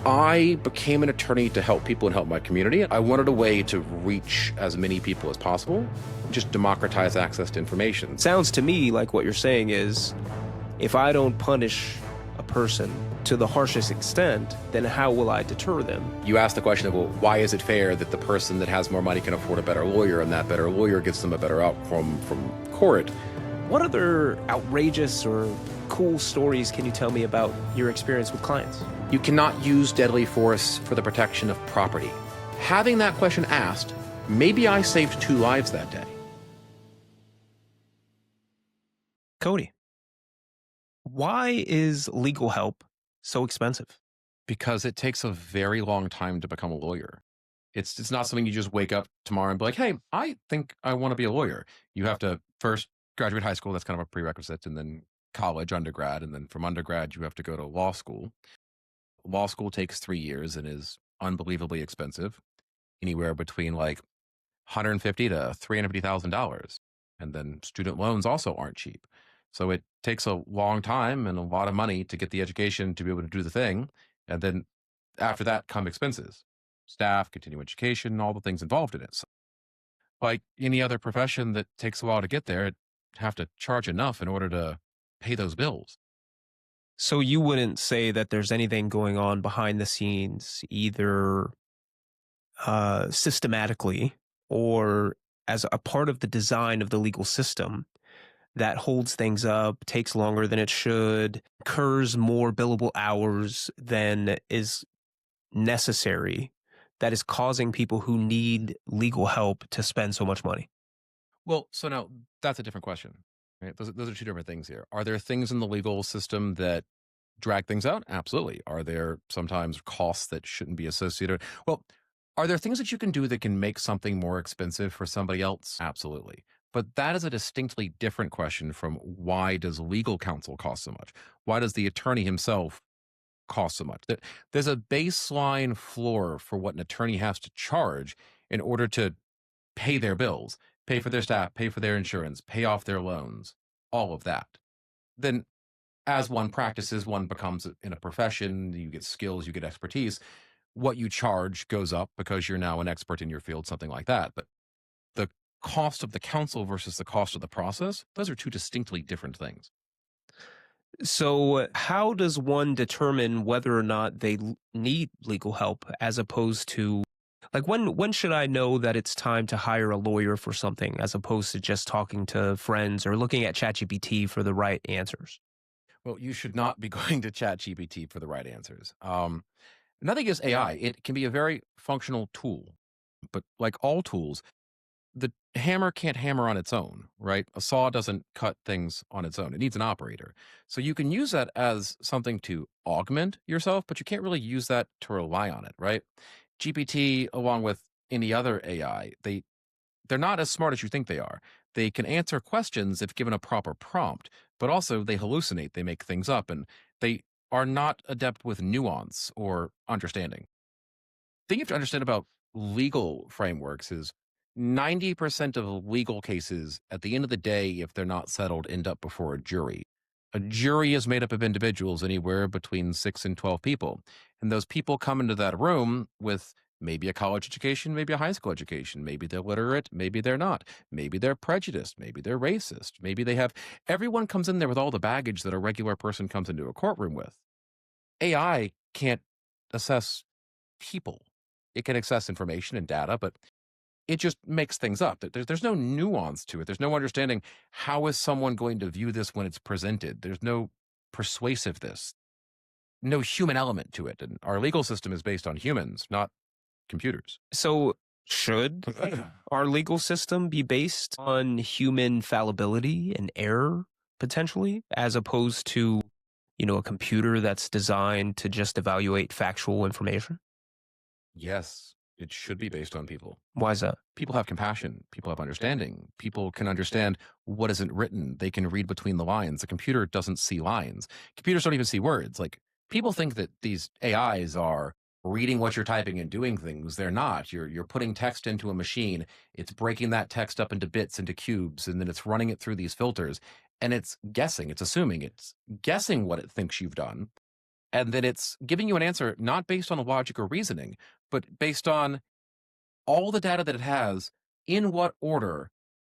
I became an attorney to help people and help my community. I wanted a way to reach as many people as possible, just democratize access to information. Sounds to me like what you're saying is, if I don't punish a person to the harshest extent, then how will I deter them? You ask the question of, well, why is it fair that the person that has more money can afford a better lawyer, and that better lawyer gets them a better outcome from court? What other outrageous or cool stories can you tell me about your experience with clients? You cannot use deadly force for the protection of property. Having that question asked, maybe I saved 2 lives that day. Cody, why is legal help so expensive? Because it takes a very long time to become a lawyer. It's not something you just wake up tomorrow and be like, hey, I think I want to be a lawyer. You have to first graduate high school. That's kind of a prerequisite. And then college, undergrad. And then from undergrad, you have to go to law school. Law school takes 3 years and is unbelievably expensive, anywhere between like $150,000 to $350,000. And then student loans also aren't cheap. So it takes a long time and a lot of money to get the education to be able to do the thing. And then after that come expenses, staff, continuing education, all the things involved in it. So like any other profession that takes a while to get there, it have to charge enough in order to pay those bills. So you wouldn't say that there's anything going on behind the scenes, either systematically or as a part of the design of the legal system, that holds things up, takes longer than it should, incurs more billable hours than is necessary, that is causing people who need legal help to spend so much money? Well, so now that's a different question, right? Those are 2 different things here. Are there things in the legal system that drag things out? Absolutely. Are there sometimes costs that shouldn't be associated? Well, are there things that you can do that can make something more expensive for somebody else? Absolutely. But that is a distinctly different question from why does legal counsel cost so much? Why does the attorney himself cost so much? There's a baseline floor for what an attorney has to charge in order to pay their bills, pay for their staff, pay for their insurance, pay off their loans, all of that. Then as one practices, one becomes in a profession, you get skills, you get expertise. What you charge goes up because you're now an expert in your field, something like that. But the cost of the counsel versus the cost of the process, those are 2 distinctly different things. So how does one determine whether or not they need legal help, as opposed to, like, when should I know that it's time to hire a lawyer for something, as opposed to just talking to friends or looking at ChatGPT for the right answers? Well, you should not be going to ChatGPT for the right answers. Another thing is AI. It can be a very functional tool, but like all tools, the hammer can't hammer on its own, right? A saw doesn't cut things on its own. It needs an operator. So you can use that as something to augment yourself, but you can't really use that to rely on it, right? GPT, along with any other AI, they're not as smart as you think they are. They can answer questions if given a proper prompt, but also they hallucinate, they make things up, and they are not adept with nuance or understanding. The thing you have to understand about legal frameworks is 90% of legal cases, at the end of the day, if they're not settled, end up before a jury. A jury is made up of individuals, anywhere between 6 and 12 people. And those people come into that room with maybe a college education, maybe a high school education. Maybe they're literate, maybe they're not. Maybe they're prejudiced, maybe they're racist. Maybe they have, everyone comes in there with all the baggage that a regular person comes into a courtroom with. AI can't assess people. It can access information and data, but it just makes things up. There's no nuance to it. There's no understanding how is someone going to view this when it's presented. There's no persuasiveness, no human element to it. And our legal system is based on humans, not computers. So should our legal system be based on human fallibility and error, potentially, as opposed to, a computer that's designed to just evaluate factual information? Yes, it should be based on people. Why is that? People have compassion. People have understanding. People can understand what isn't written. They can read between the lines. The computer doesn't see lines. Computers don't even see words. Like, people think that these AIs are reading what you're typing and doing things. They're not. You're putting text into a machine. It's breaking that text up into bits, into cubes, and then it's running it through these filters. And it's guessing. It's assuming. It's guessing what it thinks you've done. And then it's giving you an answer not based on logic or reasoning, but based on all the data that it has. In what order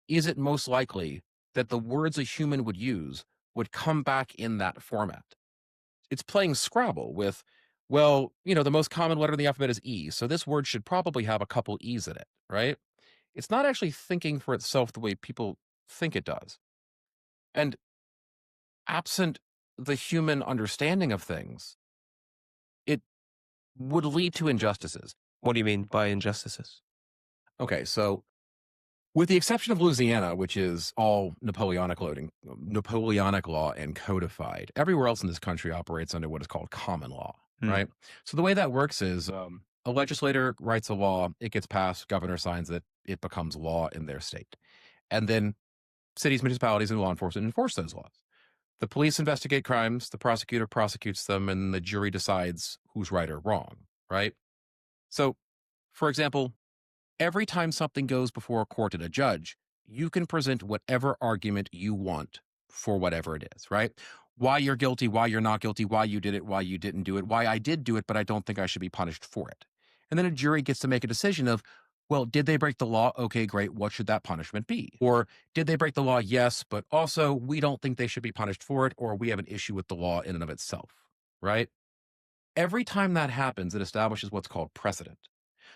is it most likely that the words a human would use would come back in that format? It's playing Scrabble with, well, the most common letter in the alphabet is E, so this word should probably have a couple E's in it, right? It's not actually thinking for itself the way people think it does. And absent the human understanding of things, it would lead to injustices. What do you mean by injustices? Okay, so with the exception of Louisiana, which is all Napoleonic law and codified, everywhere else in this country operates under what is called common law, Hmm. right? So the way that works is a legislator writes a law, it gets passed, governor signs it, it becomes law in their state. And then cities, municipalities, and law enforcement enforce those laws. The police investigate crimes, the prosecutor prosecutes them, and the jury decides who's right or wrong, right? So, for example, every time something goes before a court and a judge, you can present whatever argument you want for whatever it is, right? Why you're guilty, why you're not guilty, why you did it, why you didn't do it, why I did do it, but I don't think I should be punished for it. And then a jury gets to make a decision of, well, did they break the law? Okay, great. What should that punishment be? Or did they break the law? Yes, but also we don't think they should be punished for it, or we have an issue with the law in and of itself, right? Every time that happens, it establishes what's called precedent.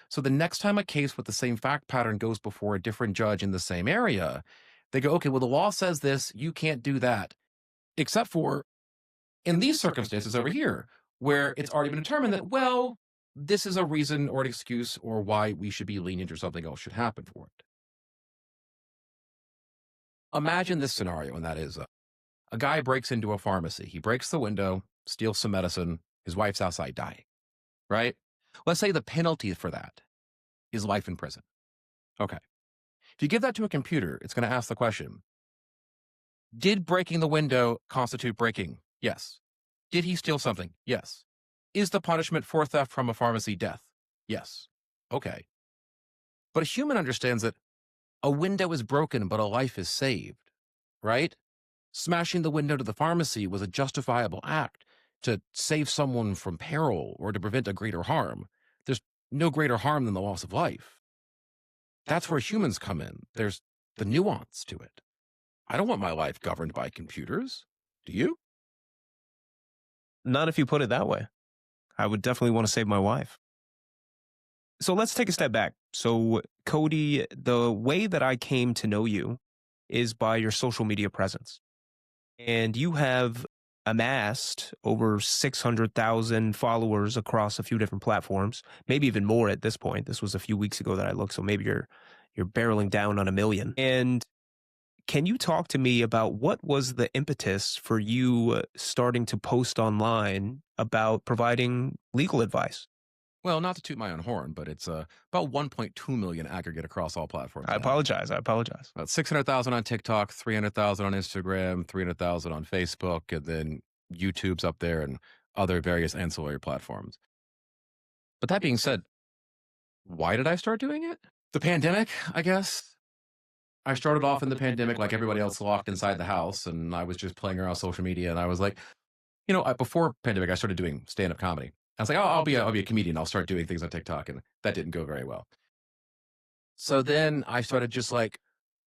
So the next time a case with the same fact pattern goes before a different judge in the same area, they go, okay, well, the law says this, you can't do that, except for in these circumstances over here, where it's already been determined that, well, this is a reason or an excuse or why we should be lenient or something else should happen for it. Imagine this scenario, and that is a guy breaks into a pharmacy. He breaks the window, steals some medicine. His wife's outside dying, right? Let's say the penalty for that is life in prison. Okay. If you give that to a computer, it's going to ask the question, did breaking the window constitute breaking? Yes. Did he steal something? Yes. Is the punishment for theft from a pharmacy death? Yes. Okay. But a human understands that a window is broken, but a life is saved, right? Smashing the window to the pharmacy was a justifiable act to save someone from peril or to prevent a greater harm. There's no greater harm than the loss of life. That's where humans come in. There's the nuance to it. I don't want my life governed by computers. Do you? Not if you put it that way. I would definitely want to save my wife. So let's take a step back. So, Cody, the way that I came to know you is by your social media presence. And you have amassed over 600,000 followers across a few different platforms, maybe even more at this point. This was a few weeks ago that I looked, so maybe you're barreling down on 1 million. And can you talk to me about what was the impetus for you starting to post online about providing legal advice? Well, not to toot my own horn, but it's about 1.2 million aggregate across all platforms I now. apologize. I apologize. About 600,000 on TikTok, 300,000 on Instagram, 300,000 on Facebook, and then YouTube's up there and other various ancillary platforms. But that being said, why did I start doing it? The pandemic, I guess. I started off in the pandemic like everybody else, locked inside the house, and I was just playing around social media. And I was like, before pandemic, I started doing stand-up comedy. I was like, oh, I'll be a comedian. I'll start doing things on TikTok, and that didn't go very well. So then I started just like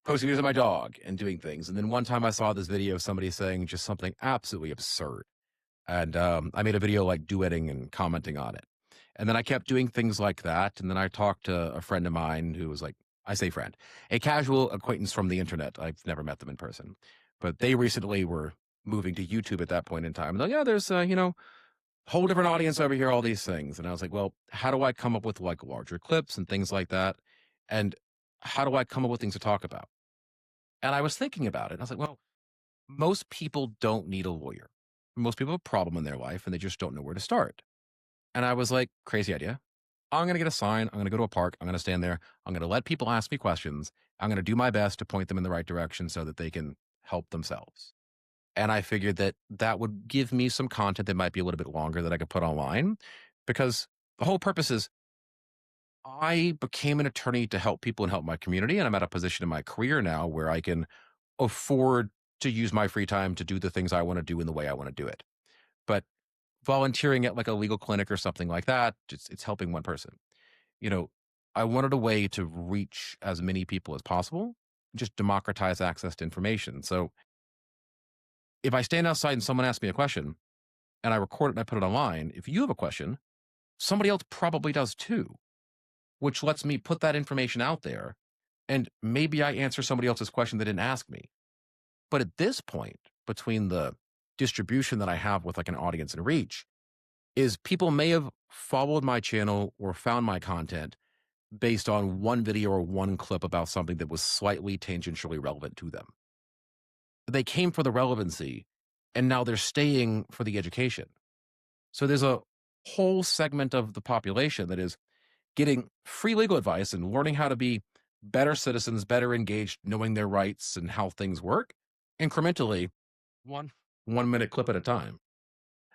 posting videos of my dog and doing things. And then one time I saw this video of somebody saying just something absolutely absurd, and I made a video like duetting and commenting on it. And then I kept doing things like that. And then I talked to a friend of mine who was like, I say friend, a casual acquaintance from the internet. I've never met them in person, but they recently were moving to YouTube at that point in time. And they're like, yeah, there's, whole different audience over here, all these things. And I was like, well, how do I come up with like larger clips and things like that? And how do I come up with things to talk about? And I was thinking about it. And I was like, well, most people don't need a lawyer. Most people have a problem in their life and they just don't know where to start. And I was like, crazy idea. I'm going to get a sign. I'm going to go to a park. I'm going to stand there. I'm going to let people ask me questions. I'm going to do my best to point them in the right direction so that they can help themselves. And I figured that that would give me some content that might be a little bit longer that I could put online, because the whole purpose is I became an attorney to help people and help my community. And I'm at a position in my career now where I can afford to use my free time to do the things I want to do in the way I want to do it. But volunteering at like a legal clinic or something like that. It's helping one person. You know, I wanted a way to reach as many people as possible, just democratize access to information. So if I stand outside and someone asks me a question and I record it and I put it online, if you have a question, somebody else probably does too, which lets me put that information out there. And maybe I answer somebody else's question they didn't ask me. But at this point, between the distribution that I have with like an audience and reach, is people may have followed my channel or found my content based on one video or one clip about something that was slightly tangentially relevant to them. They came for the relevancy and now they're staying for the education. So there's a whole segment of the population that is getting free legal advice and learning how to be better citizens, better engaged, knowing their rights and how things work incrementally, one 1 minute clip at a time.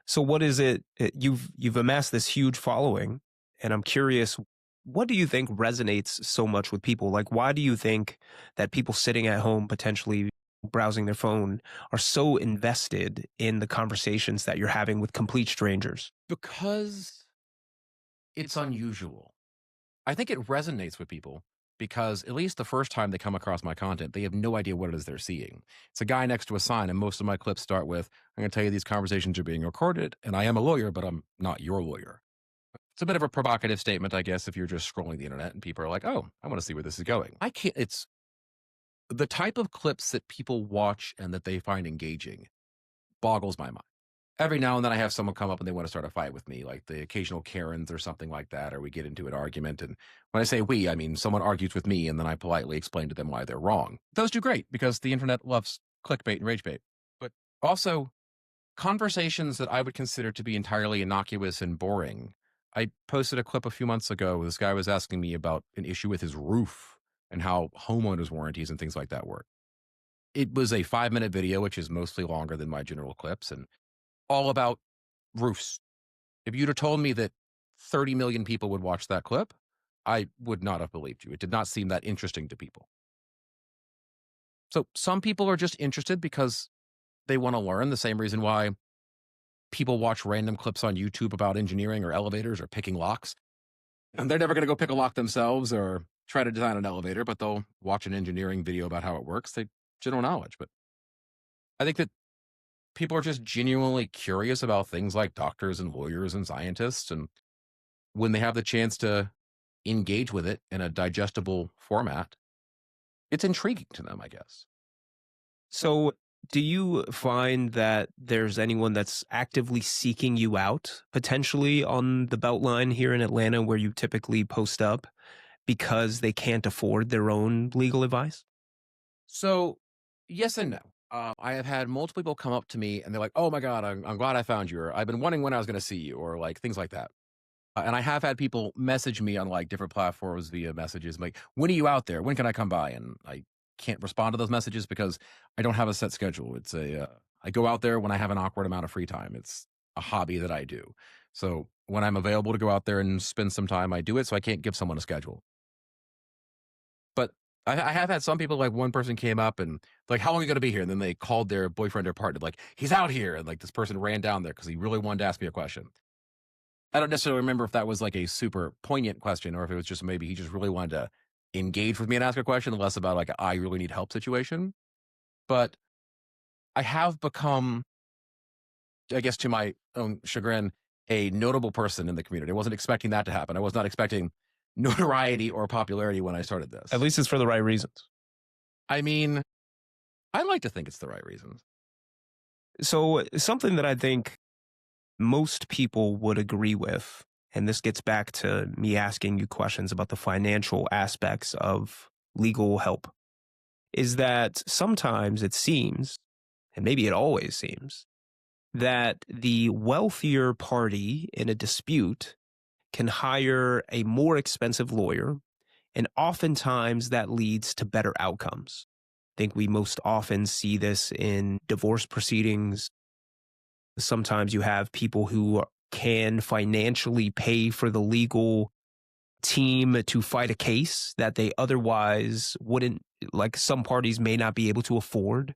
So what is it you've amassed this huge following, and I'm curious, what do you think resonates so much with people? Like, why do you think that people sitting at home potentially browsing their phone are so invested in the conversations that you're having with complete strangers? Because it's unusual. I think it resonates with people because at least the first time they come across my content, they have no idea what it is they're seeing. It's a guy next to a sign, and most of my clips start with, I'm going to tell you these conversations are being recorded, and I am a lawyer, but I'm not your lawyer. It's a bit of a provocative statement, I guess, if you're just scrolling the internet and people are like, oh, I want to see where this is going. I can't, it's the type of clips that people watch and that they find engaging boggles my mind. Every now and then I have someone come up and they want to start a fight with me, like the occasional Karens or something like that, or we get into an argument. And when I say we, I mean someone argues with me and then I politely explain to them why they're wrong. Those do great because the internet loves clickbait and rage bait. But also conversations that I would consider to be entirely innocuous and boring. I posted a clip a few months ago. This guy was asking me about an issue with his roof and how homeowners warranties and things like that work. It was a 5 minute video, which is mostly longer than my general clips, and all about roofs. If you'd have told me that 30 million people would watch that clip, I would not have believed you. It did not seem that interesting to people. So some people are just interested because they want to learn, the same reason why people watch random clips on YouTube about engineering or elevators or picking locks. And they're never going to go pick a lock themselves or try to design an elevator, but they'll watch an engineering video about how it works. They general knowledge. But I think that people are just genuinely curious about things like doctors and lawyers and scientists. And when they have the chance to engage with it in a digestible format, it's intriguing to them, I guess. So, do you find that there's anyone that's actively seeking you out potentially on the Beltline here in Atlanta where you typically post up because they can't afford their own legal advice? So, yes and no. I have had multiple people come up to me and they're like, "Oh my god, I'm glad I found you," or "I've been wondering when I was going to see you," or like things like that. And I have had people message me on like different platforms via messages, like, "When are you out there? When can I come by?" And I can't respond to those messages because I don't have a set schedule. It's I go out there when I have an awkward amount of free time. It's a hobby that I do. So when I'm available to go out there and spend some time, I do it. So I can't give someone a schedule. But I have had some people, like one person came up and like, "How long are you going to be here?" And then they called their boyfriend or partner, like, "He's out here." And like this person ran down there because he really wanted to ask me a question. I don't necessarily remember if that was like a super poignant question or if it was just maybe he just really wanted to engage with me and ask a question, less about like a I really need help situation. But I have become, I guess to my own chagrin, a notable person in the community. I wasn't expecting that to happen. I was not expecting notoriety or popularity when I started At this. least it's for the right reasons. I mean, I like to think it's the right reasons. So, something that I think most people would agree with, and this gets back to me asking you questions about the financial aspects of legal help, is that sometimes it seems, and maybe it always seems, that the wealthier party in a dispute can hire a more expensive lawyer, and oftentimes that leads to better outcomes. I think we most often see this in divorce proceedings. Sometimes you have people who can financially pay for the legal team to fight a case that they otherwise wouldn't, like some parties may not be able to afford.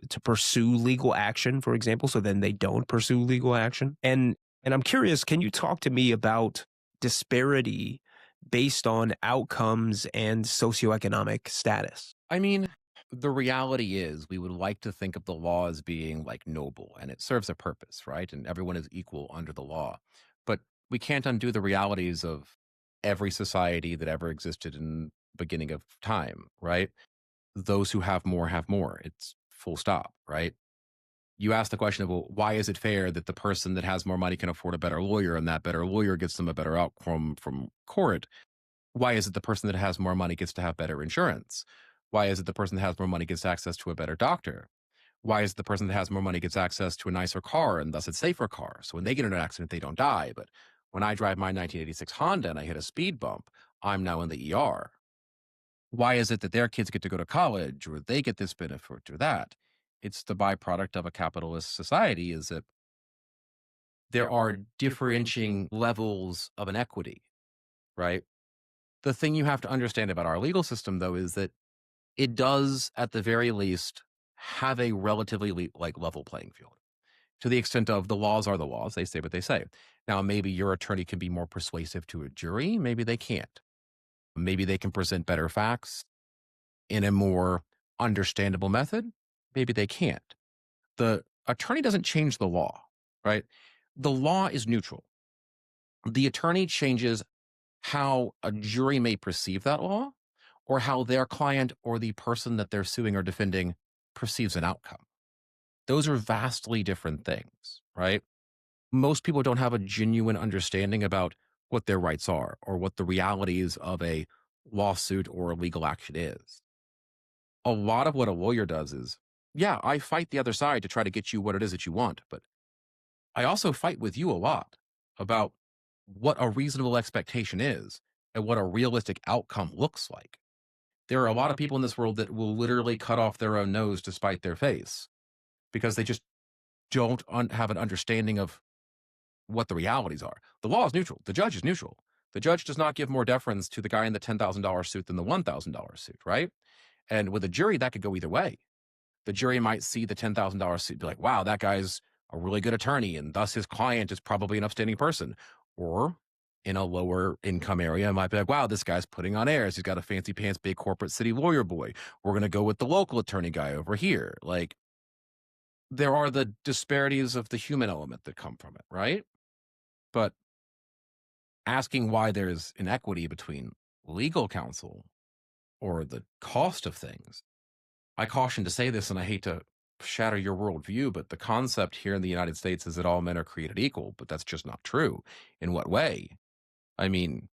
to pursue legal action, for example, so then they don't pursue legal action. And I'm curious, can you talk to me about disparity based on outcomes and socioeconomic status? I mean, the reality is we would like to think of the law as being like noble and it serves a purpose, right? And everyone is equal under the law. But we can't undo the realities of every society that ever existed in the beginning of time, right? Those who have more have more. It's full stop, right? You ask the question of, well, why is it fair that the person that has more money can afford a better lawyer and that better lawyer gets them a better outcome from court? Why is it the person that has more money gets to have better insurance? Why is it the person that has more money gets access to a better doctor? Why is it the person that has more money gets access to a nicer car and thus a safer car? So when they get in an accident, they don't die. But when I drive my 1986 Honda and I hit a speed bump, I'm now in the ER. Why is it that their kids get to go to college or they get this benefit or that? It's the byproduct of a capitalist society is that there are differentiating levels of inequity, right? The thing you have to understand about our legal system, though, is that it does, at the very least, have a relatively level playing field to the extent of the laws are the laws. They say what they say. Now, maybe your attorney can be more persuasive to a jury. Maybe they can't. Maybe they can present better facts in a more understandable method. Maybe they can't. The attorney doesn't change the law, right? The law is neutral. The attorney changes how a jury may perceive that law or how their client or the person that they're suing or defending perceives an outcome. Those are vastly different things, right? Most people don't have a genuine understanding about what their rights are or what the realities of a lawsuit or a legal action is. A lot of what a lawyer does is, yeah, I fight the other side to try to get you what it is that you want, but I also fight with you a lot about what a reasonable expectation is and what a realistic outcome looks like. There are a lot of people in this world that will literally cut off their own nose to spite their face because they just don't have an understanding of what the realities are. The law is neutral. The judge is neutral. The judge does not give more deference to the guy in the $10,000 suit than the $1,000 suit, right? And with a jury, that could go either way. The jury might see the $10,000 suit, be like, wow, that guy's a really good attorney, and thus his client is probably an upstanding person. Or in a lower income area, it might be like, wow, this guy's putting on airs. He's got a fancy pants, big corporate city lawyer boy. We're going to go with the local attorney guy over here. Like, there are the disparities of the human element that come from it, right? But asking why there's inequity between legal counsel or the cost of things, I caution to say this, and I hate to shatter your worldview, but the concept here in the United States is that all men are created equal, but that's just not true. In what way? I mean,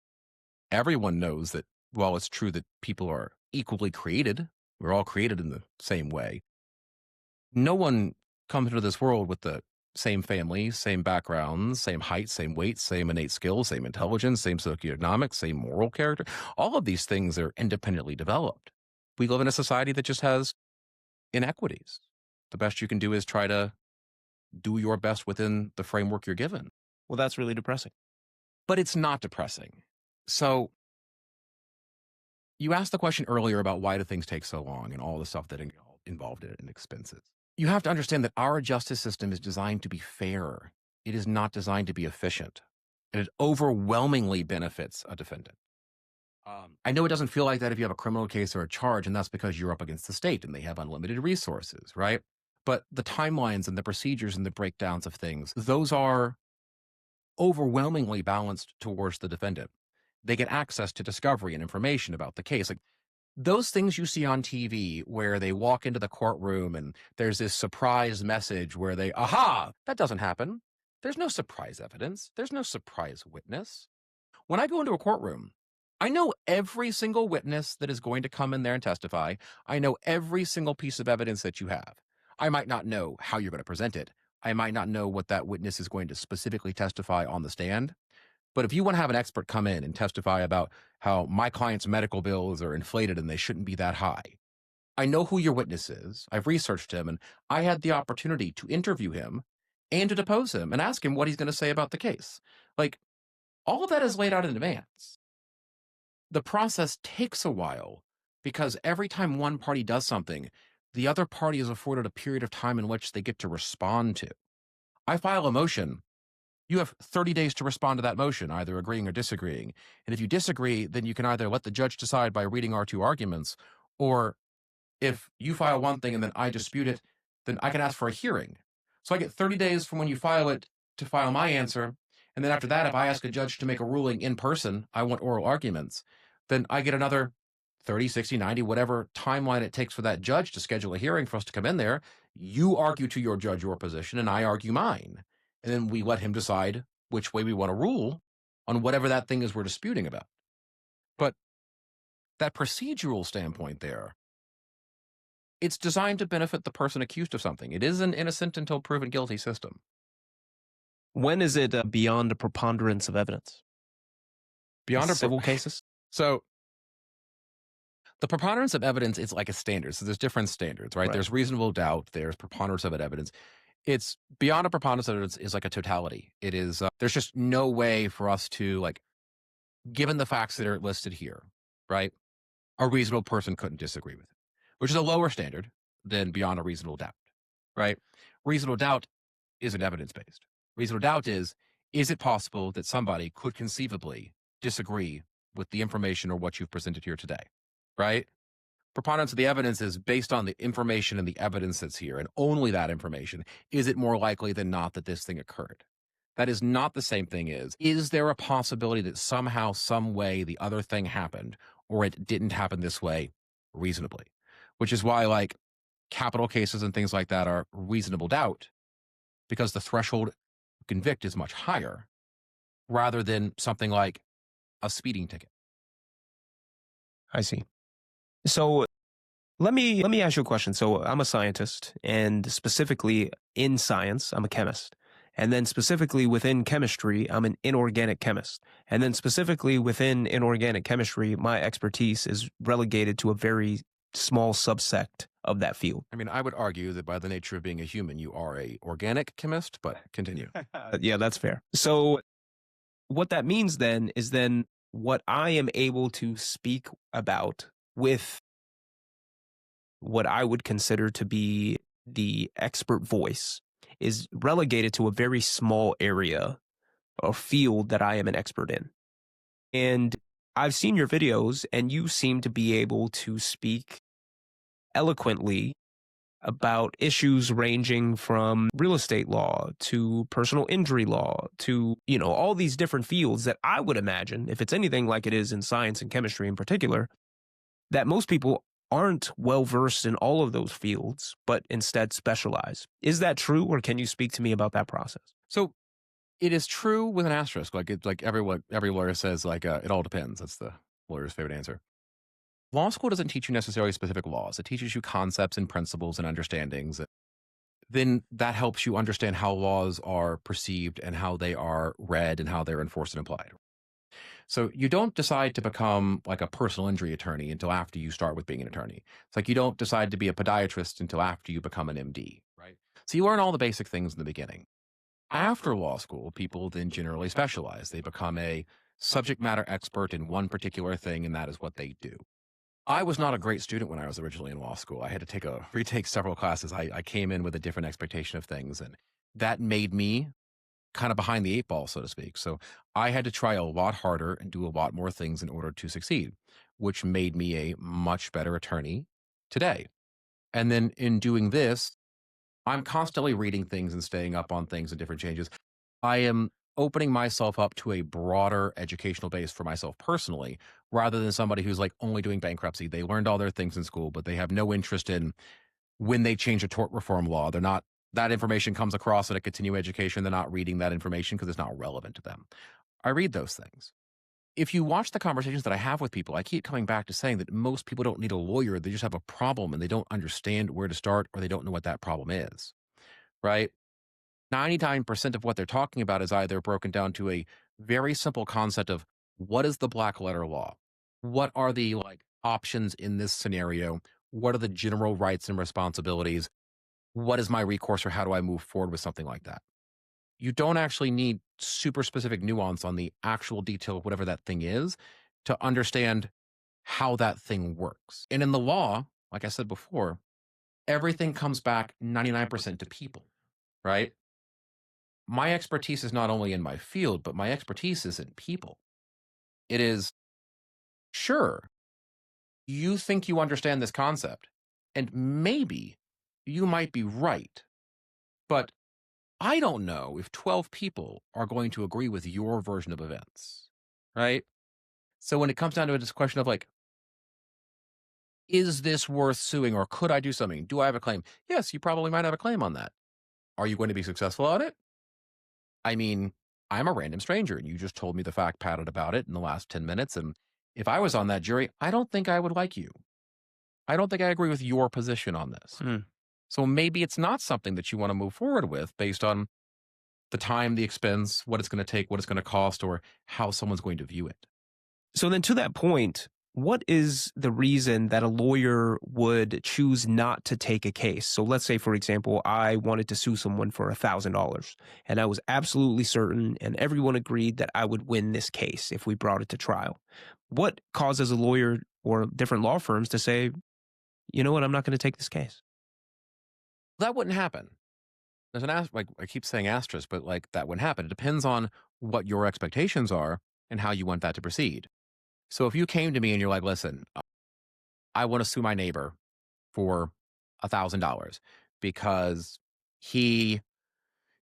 everyone knows that while it's true that people are equally created, we're all created in the same way. No one comes into this world with the same family, same backgrounds, same height, same weight, same innate skills, same intelligence, same socioeconomic, same moral character. All of these things are independently developed. We live in a society that just has inequities. The best you can do is try to do your best within the framework you're given. Well, that's really depressing. But it's not depressing. So you asked the question earlier about why do things take so long and all the stuff that involved in it and expenses. You have to understand that our justice system is designed to be fair. It is not designed to be efficient. And it overwhelmingly benefits a defendant. I know it doesn't feel like that if you have a criminal case or a charge, and that's because you're up against the state and they have unlimited resources, right? But the timelines and the procedures and the breakdowns of things, those are overwhelmingly balanced towards the defendant. They get access to discovery and information about the case. Like those things you see on TV where they walk into the courtroom and there's this surprise message where they, aha, that doesn't happen. There's no surprise evidence. There's no surprise witness. When I go into a courtroom, I know every single witness that is going to come in there and testify. I know every single piece of evidence that you have. I might not know how you're going to present it. I might not know what that witness is going to specifically testify on the stand. But if you want to have an expert come in and testify about how my client's medical bills are inflated and they shouldn't be that high, I know who your witness is. I've researched him and I had the opportunity to interview him and to depose him and ask him what he's going to say about the case. Like all of that is laid out in advance. The process takes a while because every time one party does something, the other party is afforded a period of time in which they get to respond to. I file a motion. You have 30 days to respond to that motion, either agreeing or disagreeing. And if you disagree, then you can either let the judge decide by reading our two arguments, or if you file one thing and then I dispute it, then I can ask for a hearing. So I get 30 days from when you file it to file my answer. And then after that, if I ask a judge to make a ruling in person, I want oral arguments, then I get another 30, 60, 90, whatever timeline it takes for that judge to schedule a hearing for us to come in there. You argue to your judge your position, and I argue mine. And then we let him decide which way we want to rule on whatever that thing is we're disputing about. But that procedural standpoint there, it's designed to benefit the person accused of something. It is an innocent until proven guilty system. When is it beyond a preponderance of evidence? Beyond civil cases? So the preponderance of evidence is like a standard. So there's different standards, right? There's reasonable doubt. There's preponderance of evidence. It's beyond a preponderance of evidence is like a totality. It is, there's just no way for us to, like, given the facts that are listed here, right? A reasonable person couldn't disagree with it, which is a lower standard than beyond a reasonable doubt, right? Reasonable doubt isn't evidence-based. Reasonable doubt is it possible that somebody could conceivably disagree with the information or what you've presented here today, right? Preponderance of the evidence is based on the information and the evidence that's here, and only that information. Is it more likely than not that this thing occurred? That is not the same thing as, is there a possibility that somehow, some way, the other thing happened, or it didn't happen this way reasonably? Which is why, like, capital cases and things like that are reasonable doubt, because the threshold to convict is much higher, rather than something like a speeding ticket. I see. So let me ask you a question. So I'm a scientist, and specifically in science, I'm a chemist. And then specifically within chemistry, I'm an inorganic chemist. And then specifically within inorganic chemistry, my expertise is relegated to a very small subsect of that field. I mean, I would argue that by the nature of being a human, you are a organic chemist, but continue. Yeah, that's fair. So what that means then is what I am able to speak about with what I would consider to be the expert voice is relegated to a very small area or field that I am an expert in. And I've seen your videos, and you seem to be able to speak eloquently about issues ranging from real estate law to personal injury law to, all these different fields that I would imagine, if it's anything like it is in science and chemistry in particular, that most people aren't well versed in all of those fields, but instead specialize. Is that true, or can you speak to me about that process? So it is true with an asterisk. Like, it's like every lawyer says, like, it all depends. That's the lawyer's favorite answer. Law school doesn't teach you necessarily specific laws. It teaches you concepts and principles and understandings. Then that helps you understand how laws are perceived and how they are read and how they're enforced and applied. So you don't decide to become like a personal injury attorney until after you start with being an attorney. It's like you don't decide to be a podiatrist until after you become an MD, right? So you learn all the basic things in the beginning. After law school, people then generally specialize. They become a subject matter expert in one particular thing, and that is what they do. I was not a great student when I was originally in law school. I had to retake several classes. I came in with a different expectation of things, and that made me kind of behind the eight ball, so to speak. So I had to try a lot harder and do a lot more things in order to succeed, which made me a much better attorney today. And then in doing this, I'm constantly reading things and staying up on things and different changes. I am opening myself up to a broader educational base for myself personally, rather than somebody who's like only doing bankruptcy. They learned all their things in school, but they have no interest in when they change a tort reform law. They're not, that information comes across in a continuing education. They're not reading that information because it's not relevant to them. I read those things. If you watch the conversations that I have with people, I keep coming back to saying that most people don't need a lawyer. They just have a problem and they don't understand where to start, or they don't know what that problem is, right? 99% of what they're talking about is either broken down to a very simple concept of what is the black letter law? What are the options in this scenario? What are the general rights and responsibilities? What is my recourse, or how do I move forward with something like that? You don't actually need super specific nuance on the actual detail of whatever that thing is to understand how that thing works. And in the law, like I said before, everything comes back 99% to people, right? My expertise is not only in my field, but my expertise is in people. It is, sure, you think you understand this concept, and maybe you might be right, but I don't know if 12 people are going to agree with your version of events, right? So when it comes down to this question of like, is this worth suing or could I do something? Do I have a claim? Yes, you probably might have a claim on that. Are you going to be successful at it? I mean, I'm a random stranger and you just told me the fact pattern about it in the last 10 minutes. And if I was on that jury, I don't think I would like you. I don't think I agree with your position on this. Hmm. So maybe it's not something that you want to move forward with based on the time, the expense, what it's going to take, what it's going to cost, or how someone's going to view it. So then to that point, what is the reason that a lawyer would choose not to take a case? So let's say, for example, I wanted to sue someone for $1,000 and I was absolutely certain and everyone agreed that I would win this case if we brought it to trial. What causes a lawyer or different law firms to say, you know what, I'm not going to take this case? That wouldn't happen. There's an like I keep saying asterisk, but like that wouldn't happen. It depends on what your expectations are and how you want that to proceed. So if you came to me and you're like, listen, I want to sue my neighbor for $1,000 because he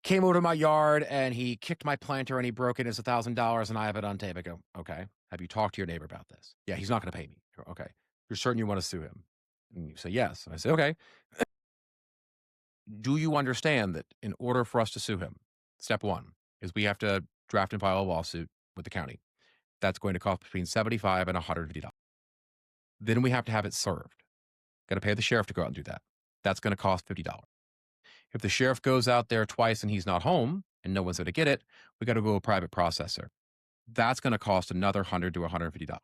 came over to my yard and he kicked my planter and he broke it. It's $1,000 and I have it on tape. I go, okay. Have you talked to your neighbor about this? Yeah, he's not going to pay me. Okay. You're certain you want to sue him? And you say yes. I say, okay. Do you understand that in order for us to sue him, step one is we have to draft and file a lawsuit with the county. That's going to cost between $75 and $150. Then we have to have it served. Got to pay the sheriff to go out and do that. That's going to cost $50. If the sheriff goes out there twice and he's not home and no one's going to get it, we got to go to a private processor. That's going to cost another $100 to $150.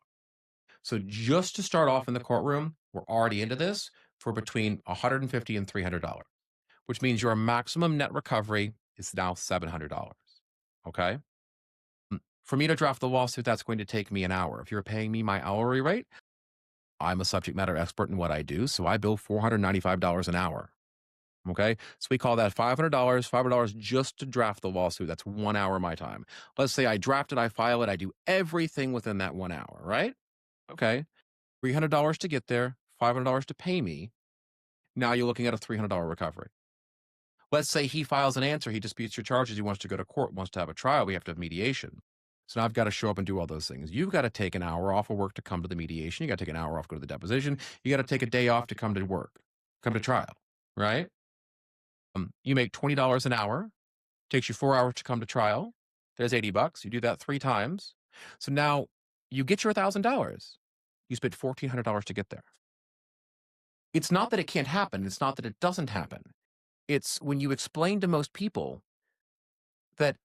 So just to start off in the courtroom, we're already into this for between $150 and $300, which means your maximum net recovery is now $700. Okay. For me to draft the lawsuit, that's going to take me an hour. If you're paying me my hourly rate, I'm a subject matter expert in what I do. So I bill $495 an hour. Okay. So we call that $500 just to draft the lawsuit. That's 1 hour of my time. Let's say I draft it, I file it, I do everything within that 1 hour, right? Okay. $300 to get there, $500 to pay me. Now you're looking at a $300 recovery. Let's say he files an answer, he disputes your charges, he wants to go to court, wants to have a trial, we have to have mediation. So now I've got to show up and do all those things. You've got to take an hour off of work to come to the mediation. You got to take an hour off, go to the deposition. You got to take a day off to come to work, come to trial, right? You make $20 an hour, takes you 4 hours to come to trial. There's $80. You do that 3 times. So now you get your $1,000. You spent $1,400 to get there. It's not that it can't happen. It's not that it doesn't happen. It's when you explain to most people that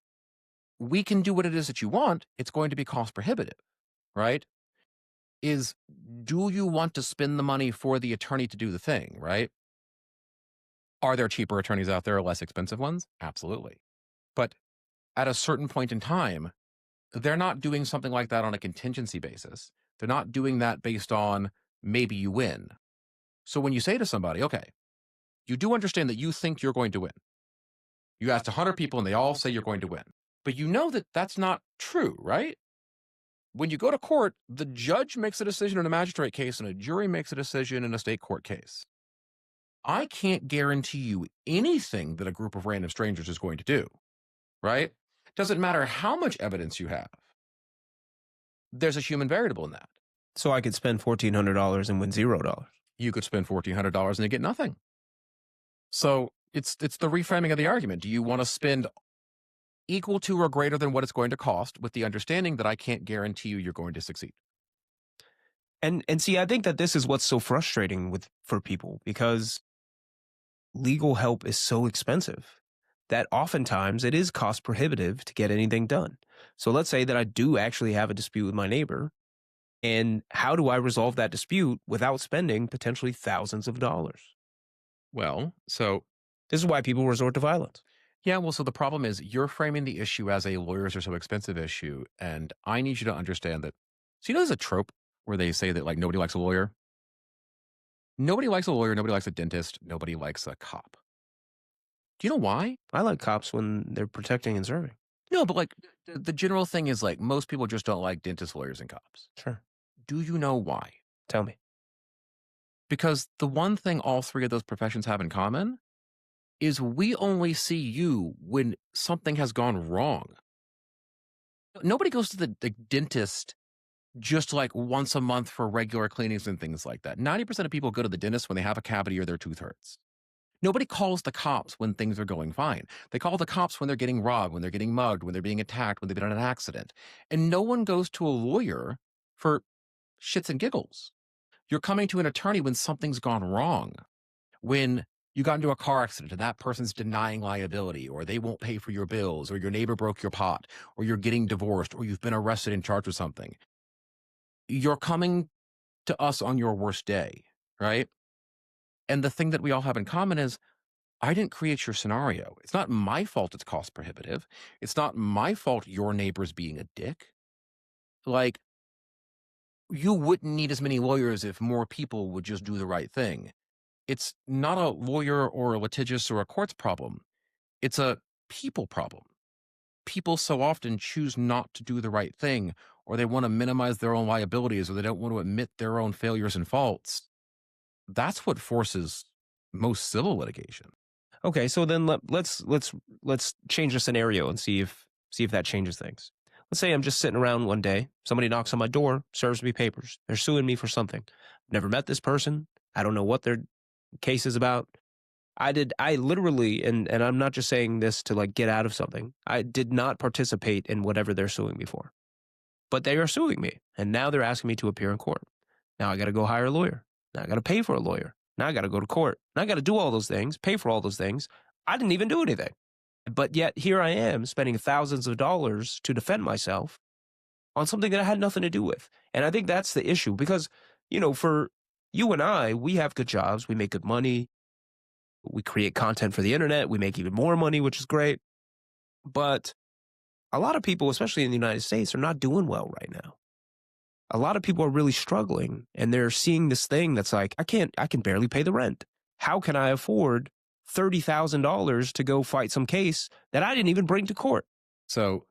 we can do what it is that you want, it's going to be cost prohibitive, right? Is do you want to spend the money for the attorney to do the thing, right? Are there cheaper attorneys out there or less expensive ones? Absolutely. But at a certain point in time, they're not doing something like that on a contingency basis. They're not doing that based on maybe you win. So when you say to somebody, okay, you do understand that you think you're going to win. You asked 100 people and they all say you're going to win. But you know that that's not true, right? When you go to court, the judge makes a decision in a magistrate case and a jury makes a decision in a state court case. I can't guarantee you anything that a group of random strangers is going to do, right? Doesn't matter how much evidence you have. There's a human variable in that. So I could spend $1,400 and win $0. You could spend $1,400 and you get nothing. So it's the reframing of the argument. Do you want to spend equal to or greater than what it's going to cost with the understanding that I can't guarantee you you're going to succeed? And see, I think that this is what's so frustrating for people because legal help is so expensive that oftentimes it is cost prohibitive to get anything done. So let's say that I do actually have a dispute with my neighbor. And how do I resolve that dispute without spending potentially thousands of dollars? Well, so This is why people resort to violence. yeah, well, so the problem is you're framing the issue as a lawyers are so expensive issue. And I need you to understand that. So, there's a trope where they say that like nobody likes a lawyer. Nobody likes a lawyer, nobody likes a dentist, nobody likes a cop. Do you know why? I like cops when they're protecting and serving. No, but, like, the general thing is, like, most people just don't like dentists, lawyers, and cops. Sure. Do you know why? Tell me. Because the one thing all 3 of those professions have in common is we only see you when something has gone wrong. Nobody goes to the dentist just, like, once a month for regular cleanings and things like that. 90% of people go to the dentist when they have a cavity or their tooth hurts. Nobody calls the cops when things are going fine. They call the cops when they're getting robbed, when they're getting mugged, when they're being attacked, when they've been in an accident. And no one goes to a lawyer for shits and giggles. You're coming to an attorney when something's gone wrong, when you got into a car accident and that person's denying liability, or they won't pay for your bills, or your neighbor broke your pot, or you're getting divorced, or you've been arrested and charged with something. You're coming to us on your worst day, right? And the thing that we all have in common is I didn't create your scenario. It's not my fault it's cost prohibitive. It's not my fault your neighbor's being a dick. Like, you wouldn't need as many lawyers if more people would just do the right thing. It's not a lawyer or a litigious or a courts problem. It's a people problem. People so often choose not to do the right thing, or they want to minimize their own liabilities, or they don't want to admit their own failures and faults. That's what forces most civil litigation. Okay, so then let's change the scenario and see if that changes things. Let's say I'm just sitting around one day, somebody knocks on my door, serves me papers. They're suing me for something. Never met this person. I don't know what their case is about. I literally, and I'm not just saying this to like get out of something. I did not participate in whatever they're suing me for. But they are suing me, and now they're asking me to appear in court. Now I got to go hire a lawyer. Now I got to pay for a lawyer. Now I got to go to court. Now I got to do all those things, pay for all those things. I didn't even do anything. But yet here I am spending thousands of dollars to defend myself on something that I had nothing to do with. And I think that's the issue because, for you and I, we have good jobs. We make good money. We create content for the internet. We make even more money, which is great. But a lot of people, especially in the United States, are not doing well right now. A lot of people are really struggling and they're seeing this thing that's like, I can barely pay the rent. How can I afford $30,000 to go fight some case that I didn't even bring to court? So,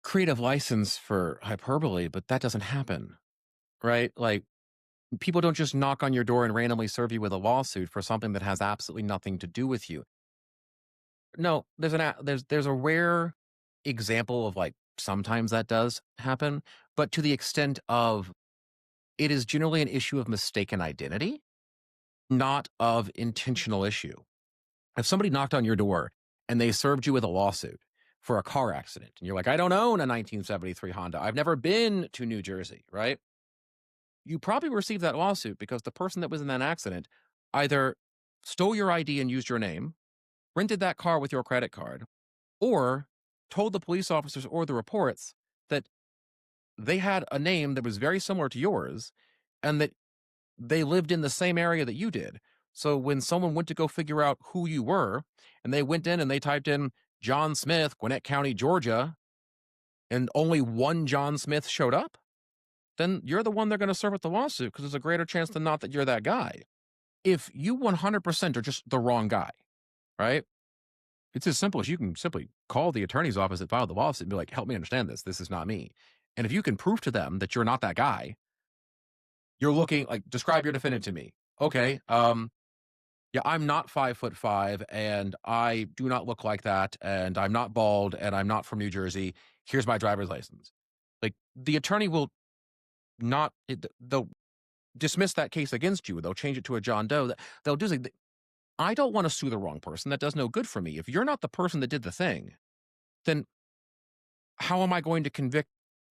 creative license for hyperbole, but that doesn't happen, right? Like, people don't just knock on your door and randomly serve you with a lawsuit for something that has absolutely nothing to do with you. No, there's a rare example of, like, sometimes that does happen, but to the extent of it is generally an issue of mistaken identity, not of intentional issue. If somebody knocked on your door and they served you with a lawsuit for a car accident, and you're like, I don't own a 1973 Honda. I've never been to New Jersey, right? You probably received that lawsuit because the person that was in that accident either stole your ID and used your name, rented that car with your credit card, or told the police officers or the reports that they had a name that was very similar to yours and that they lived in the same area that you did. So when someone went to go figure out who you were, and they went in and they typed in John Smith, Gwinnett County, Georgia, and only one John Smith showed up, then you're the one they're going to serve with the lawsuit because there's a greater chance than not that you're that guy. If you 100% are just the wrong guy, right? It's as simple as you can simply call the attorney's office that filed the lawsuit and be like, help me understand this. This is not me. And if you can prove to them that you're not that guy, you're looking like, describe your defendant to me. Okay. Yeah, I'm not 5'5", and I do not look like that, and I'm not bald, and I'm not from New Jersey. Here's my driver's license. Like, the attorney will not, they'll dismiss that case against you. They'll change it to a John Doe. They'll do something. I don't want to sue the wrong person. That does no good for me. If you're not the person that did the thing, then how am I going to convict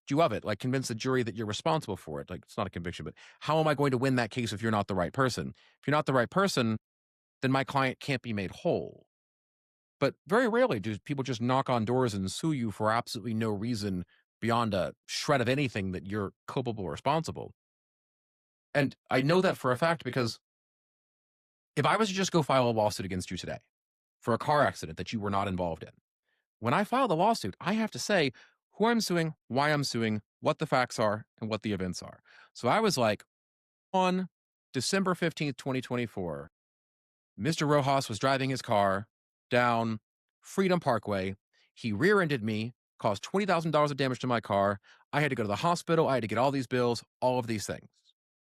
you of it? Like, convince the jury that you're responsible for it? Like, it's not a conviction, but how am I going to win that case if you're not the right person? If you're not the right person, then my client can't be made whole. But very rarely do people just knock on doors and sue you for absolutely no reason beyond a shred of anything that you're culpable or responsible. And I know that for a fact because if I was to just go file a lawsuit against you today for a car accident that you were not involved in, when I file the lawsuit, I have to say who I'm suing, why I'm suing, what the facts are, and what the events are. So I was like, one, December 15th, 2024. Mr. Rojas was driving his car down Freedom Parkway. He rear ended me, caused $20,000 of damage to my car. I had to go to the hospital. I had to get all these bills, all of these things.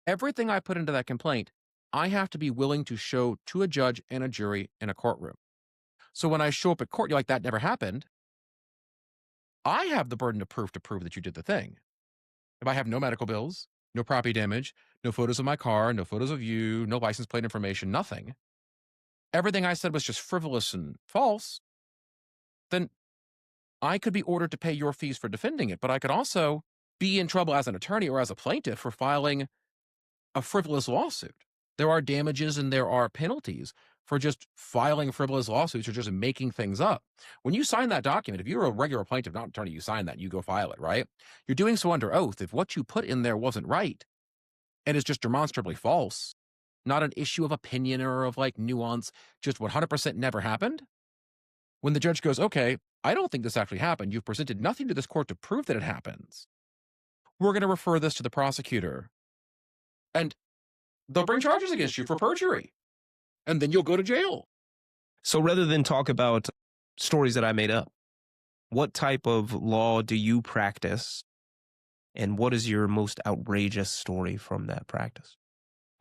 Everything I put into that complaint, I have to be willing to show to a judge and a jury in a courtroom. So when I show up at court, you're like, that never happened. I have the burden of proof to prove that you did the thing. If I have no medical bills, no property damage, no photos of my car, no photos of you, no license plate information, nothing, everything I said was just frivolous and false, then I could be ordered to pay your fees for defending it. But I could also be in trouble as an attorney or as a plaintiff for filing a frivolous lawsuit. There are damages and there are penalties for just filing frivolous lawsuits or just making things up. When you sign that document, if you're a regular plaintiff, not attorney, you sign that, you go file it, right? You're doing so under oath. If what you put in there wasn't right and is just demonstrably false, not an issue of opinion or of like nuance, just 100% never happened. When the judge goes, okay, I don't think this actually happened. You've presented nothing to this court to prove that it happens. We're going to refer this to the prosecutor. And they'll bring charges against you for perjury. And then you'll go to jail. So rather than talk about stories that I made up, what type of law do you practice? And what is your most outrageous story from that practice?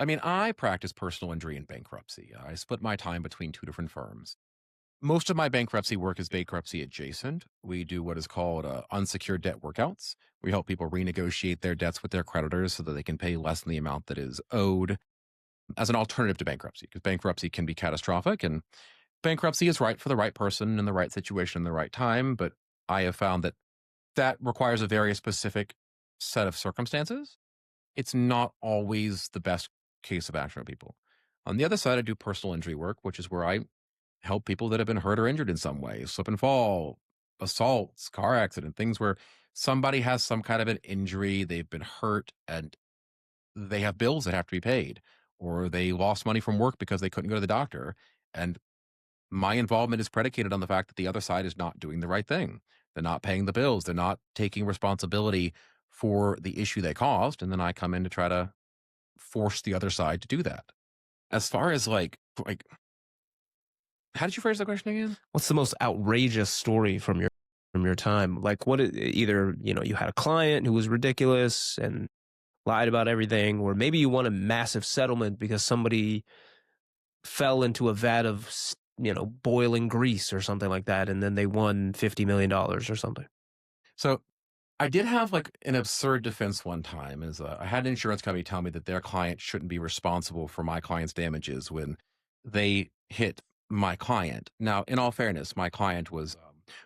I mean, I practice personal injury and bankruptcy. I split my time between two different firms. Most of my bankruptcy work is bankruptcy adjacent. We do what is called unsecured debt workouts. We help people renegotiate their debts with their creditors so that they can pay less than the amount that is owed as an alternative to bankruptcy, because bankruptcy can be catastrophic and bankruptcy is right for the right person in the right situation in the right time. But I have found that that requires a very specific set of circumstances. It's not always the best case of action for people. On the other side, I do personal injury work, which is where I help people that have been hurt or injured in some way, slip and fall, assaults, car accident, things where somebody has some kind of an injury, they've been hurt, and they have bills that have to be paid, or they lost money from work because they couldn't go to the doctor. And my involvement is predicated on the fact that the other side is not doing the right thing. They're not paying the bills. They're not taking responsibility for the issue they caused. And then I come in to try to force the other side to do that. As far as like, how did you phrase the question again? What's the most outrageous story from your time? Like either, you had a client who was ridiculous and lied about everything, or maybe you won a massive settlement because somebody fell into a vat of, boiling grease or something like that, and then they won $50 million or something. So I did have like an absurd defense one time. Is I had an insurance company tell me that their client shouldn't be responsible for my client's damages when they hit my client. Now, in all fairness, my client was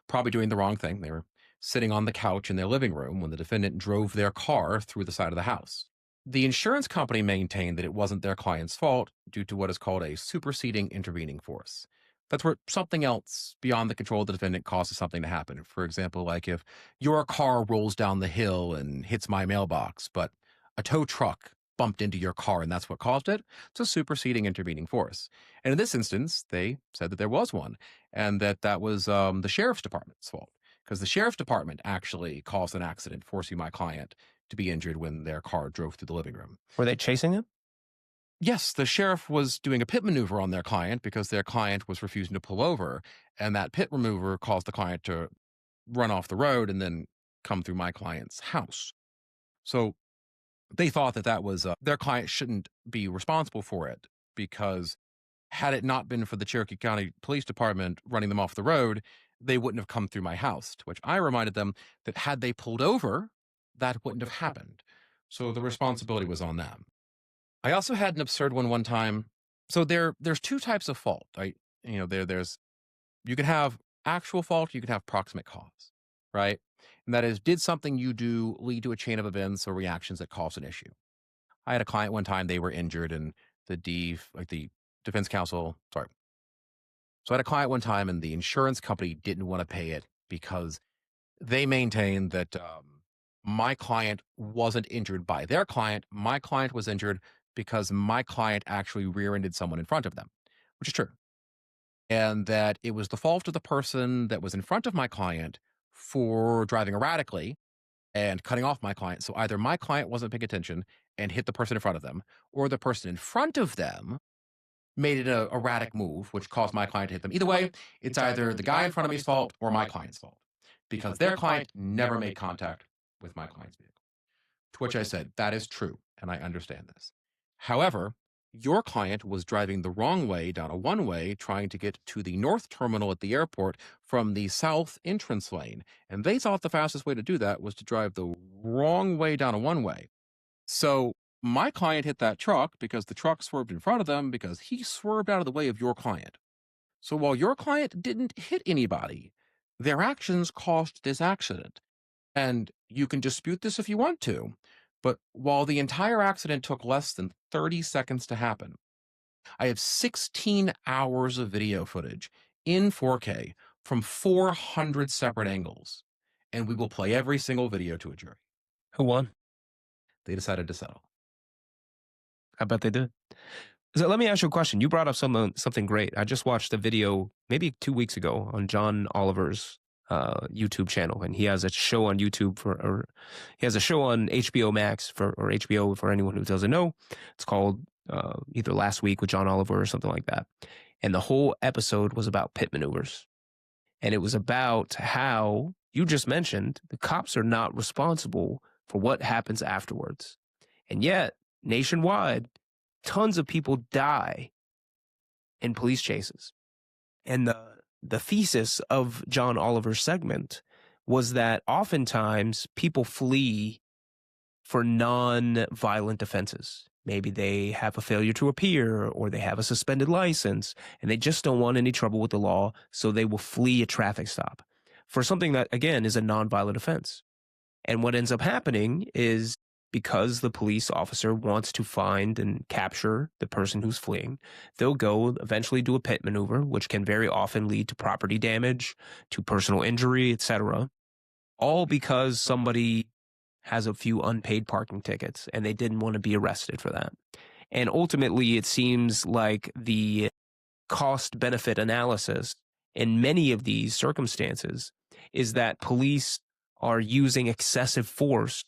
probably doing the wrong thing. They were sitting on the couch in their living room when the defendant drove their car through the side of the house. The insurance company maintained that it wasn't their client's fault due to what is called a superseding intervening force. That's where something else beyond the control of the defendant causes something to happen. For example, like if your car rolls down the hill and hits my mailbox, but a tow truck bumped into your car and that's what caused it, it's a superseding intervening force. And in this instance, they said that there was one and that was the sheriff's department's fault because the sheriff's department actually caused an accident, forcing my client to be injured when their car drove through the living room. Were they chasing him? Yes, the sheriff was doing a pit maneuver on their client because their client was refusing to pull over, and that pit maneuver caused the client to run off the road and then come through my client's house. So they thought that was their client shouldn't be responsible for it because had it not been for the Cherokee County Police Department running them off the road, they wouldn't have come through my house, to which I reminded them that had they pulled over, that wouldn't have happened. So the responsibility was on them. I also had an absurd one time. So there's two types of fault, right? There's you can have actual fault, you can have proximate cause, right? And that is, did something you do lead to a chain of events or reactions that caused an issue? I had a client one time, they were injured and the defense counsel, sorry. So I had a client one time and the insurance company didn't want to pay it because they maintained that my client wasn't injured by their client. My client was injured because my client actually rear-ended someone in front of them, which is true. And that it was the fault of the person that was in front of my client for driving erratically and cutting off my client. So either my client wasn't paying attention and hit the person in front of them, or the person in front of them made it a erratic move, which caused my client to hit them. Either way, it's either the guy in front of me's fault or my client's fault because their client never made contact with my client's vehicle. To which I said, that is true, and I understand this. However, your client was driving the wrong way down a one way, trying to get to the north terminal at the airport from the south entrance lane. And they thought the fastest way to do that was to drive the wrong way down a one way. So my client hit that truck because the truck swerved in front of them because he swerved out of the way of your client. So while your client didn't hit anybody, their actions caused this accident. And you can dispute this if you want to, but while the entire accident took less than 30 seconds to happen, I have 16 hours of video footage in 4K from 400 separate angles, and we will play every single video to a jury. Who won? They decided to settle. I bet they did. So let me ask you a question. You brought up something great. I just watched a video maybe 2 weeks ago on John Oliver's YouTube channel, and he has a show on YouTube or he has a show on HBO Max or HBO for anyone who doesn't know. It's called either Last Week with John Oliver or something like that. And the whole episode was about pit maneuvers, and it was about how you just mentioned the cops are not responsible for what happens afterwards, and yet nationwide, tons of people die in police chases. And the thesis of John Oliver's segment was that oftentimes people flee for non-violent offenses. Maybe they have a failure to appear or they have a suspended license and they just don't want any trouble with the law, so they will flee a traffic stop for something that, again, is a non-violent offense. And what ends up happening is because the police officer wants to find and capture the person who's fleeing, they'll go eventually do a pit maneuver, which can very often lead to property damage, to personal injury, etc. All because somebody has a few unpaid parking tickets and they didn't want to be arrested for that. And ultimately, it seems like the cost-benefit analysis in many of these circumstances is that police are using excessive force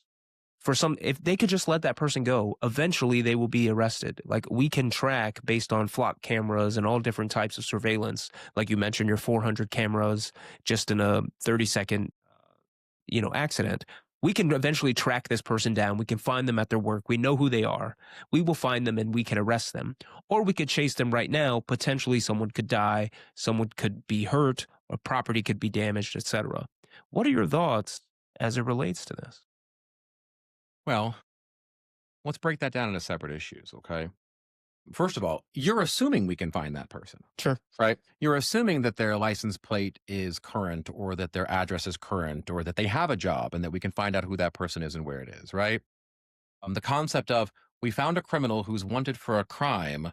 for some. If they could just let that person go, eventually they will be arrested. Like, we can track based on flock cameras and all different types of surveillance. Like you mentioned, your 400 cameras just in a 30-second, accident. We can eventually track this person down. We can find them at their work. We know who they are. We will find them and we can arrest them. Or we could chase them right now. Potentially someone could die, someone could be hurt, or property could be damaged, etc. What are your thoughts as it relates to this? Well, let's break that down into separate issues, okay? First of all, you're assuming we can find that person. Sure. Right? You're assuming that their license plate is current or that their address is current or that they have a job and that we can find out who that person is and where it is, right? The concept of we found a criminal who's wanted for a crime,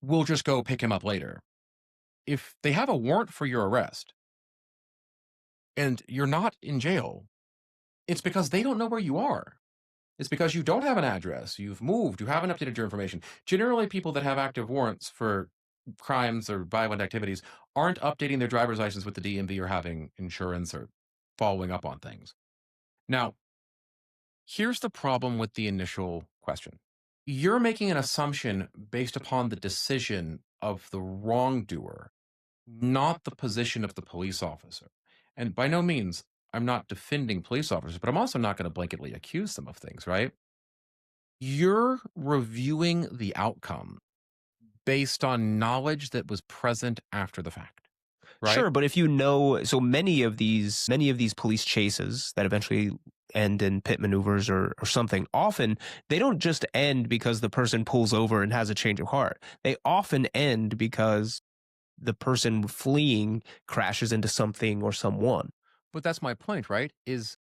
we'll just go pick him up later. If they have a warrant for your arrest and you're not in jail, it's because they don't know where you are. It's because you don't have an address, you've moved, you haven't updated your information. Generally, people that have active warrants for crimes or violent activities aren't updating their driver's license with the DMV or having insurance or following up on things. Now, here's the problem with the initial question. You're making an assumption based upon the decision of the wrongdoer, not the position of the police officer. And by no means, I'm not defending police officers, but I'm also not going to blanketly accuse them of things, right? You're reviewing the outcome based on knowledge that was present after the fact, right? Sure, but if so many of these police chases that eventually end in pit maneuvers or something, often they don't just end because the person pulls over and has a change of heart. They often end because the person fleeing crashes into something or someone. But that's my point, right? Is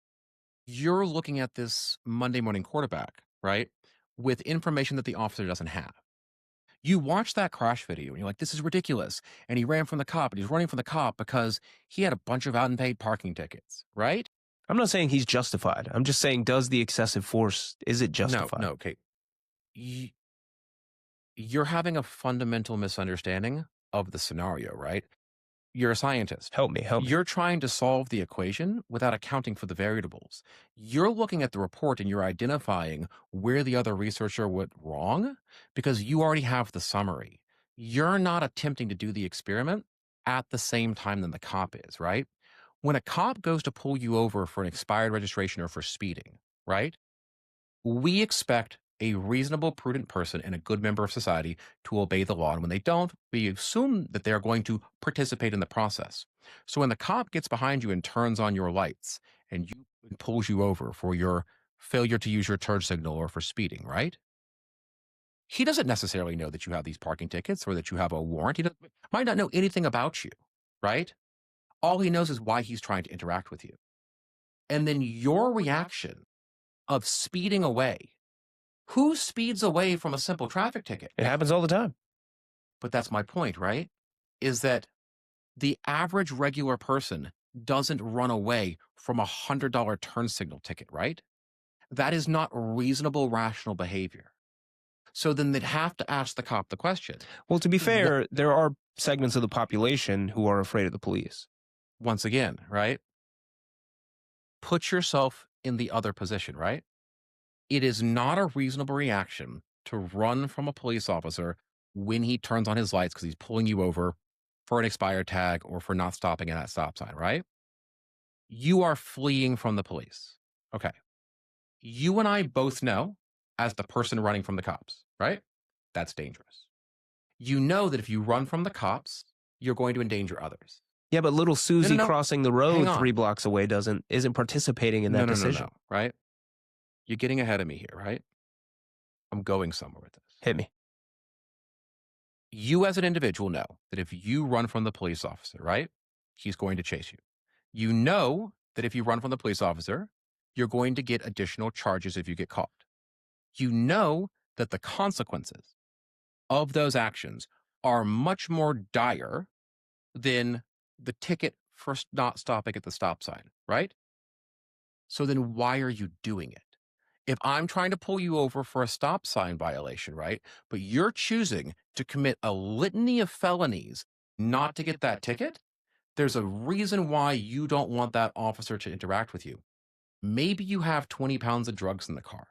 you're looking at this Monday morning quarterback, right? With information that the officer doesn't have. You watch that crash video and you're like, this is ridiculous. And he ran from the cop and he's running from the cop because he had a bunch of unpaid parking tickets, right? I'm not saying he's justified. I'm just saying, does the excessive force, is it justified? No, okay. You're having a fundamental misunderstanding of the scenario, right? You're a scientist. Help me. You're trying to solve the equation without accounting for the variables. You're looking at the report and you're identifying where the other researcher went wrong because you already have the summary. You're not attempting to do the experiment at the same time that the cop is, right? When a cop goes to pull you over for an expired registration or for speeding, right? We expect a reasonable, prudent person and a good member of society to obey the law. And when they don't, we assume that they're going to participate in the process. So when the cop gets behind you and turns on your lights and pulls you over for your failure to use your turn signal or for speeding, right? He doesn't necessarily know that you have these parking tickets or that you have a warrant. Might not know anything about you, right? All he knows is why he's trying to interact with you. And then your reaction of speeding away. Who speeds away from a simple traffic ticket? It happens all the time. But that's my point, right? Is that the average regular person doesn't run away from $100 turn signal ticket, right? That is not reasonable, rational behavior. So then they'd have to ask the cop the question. Well, to be fair, there are segments of the population who are afraid of the police. Once again, right? Put yourself in the other position, right? It is not a reasonable reaction to run from a police officer when he turns on his lights because he's pulling you over for an expired tag or for not stopping at that stop sign, right? You are fleeing from the police. Okay. You and I both know, as the person running from the cops, right? That's dangerous. You know that if you run from the cops, you're going to endanger others. Yeah, but little Susie No. crossing the road 3 blocks away isn't participating in that decision. No, right? You're getting ahead of me here, right? I'm going somewhere with this. Hit me. You as an individual know that if you run from the police officer, right, he's going to chase you. You know that if you run from the police officer, you're going to get additional charges if you get caught. You know that the consequences of those actions are much more dire than the ticket for not stopping at the stop sign, right? So then why are you doing it? If I'm trying to pull you over for a stop sign violation, right? But you're choosing to commit a litany of felonies not to get that ticket, there's a reason why you don't want that officer to interact with you. Maybe you have 20 pounds of drugs in the car.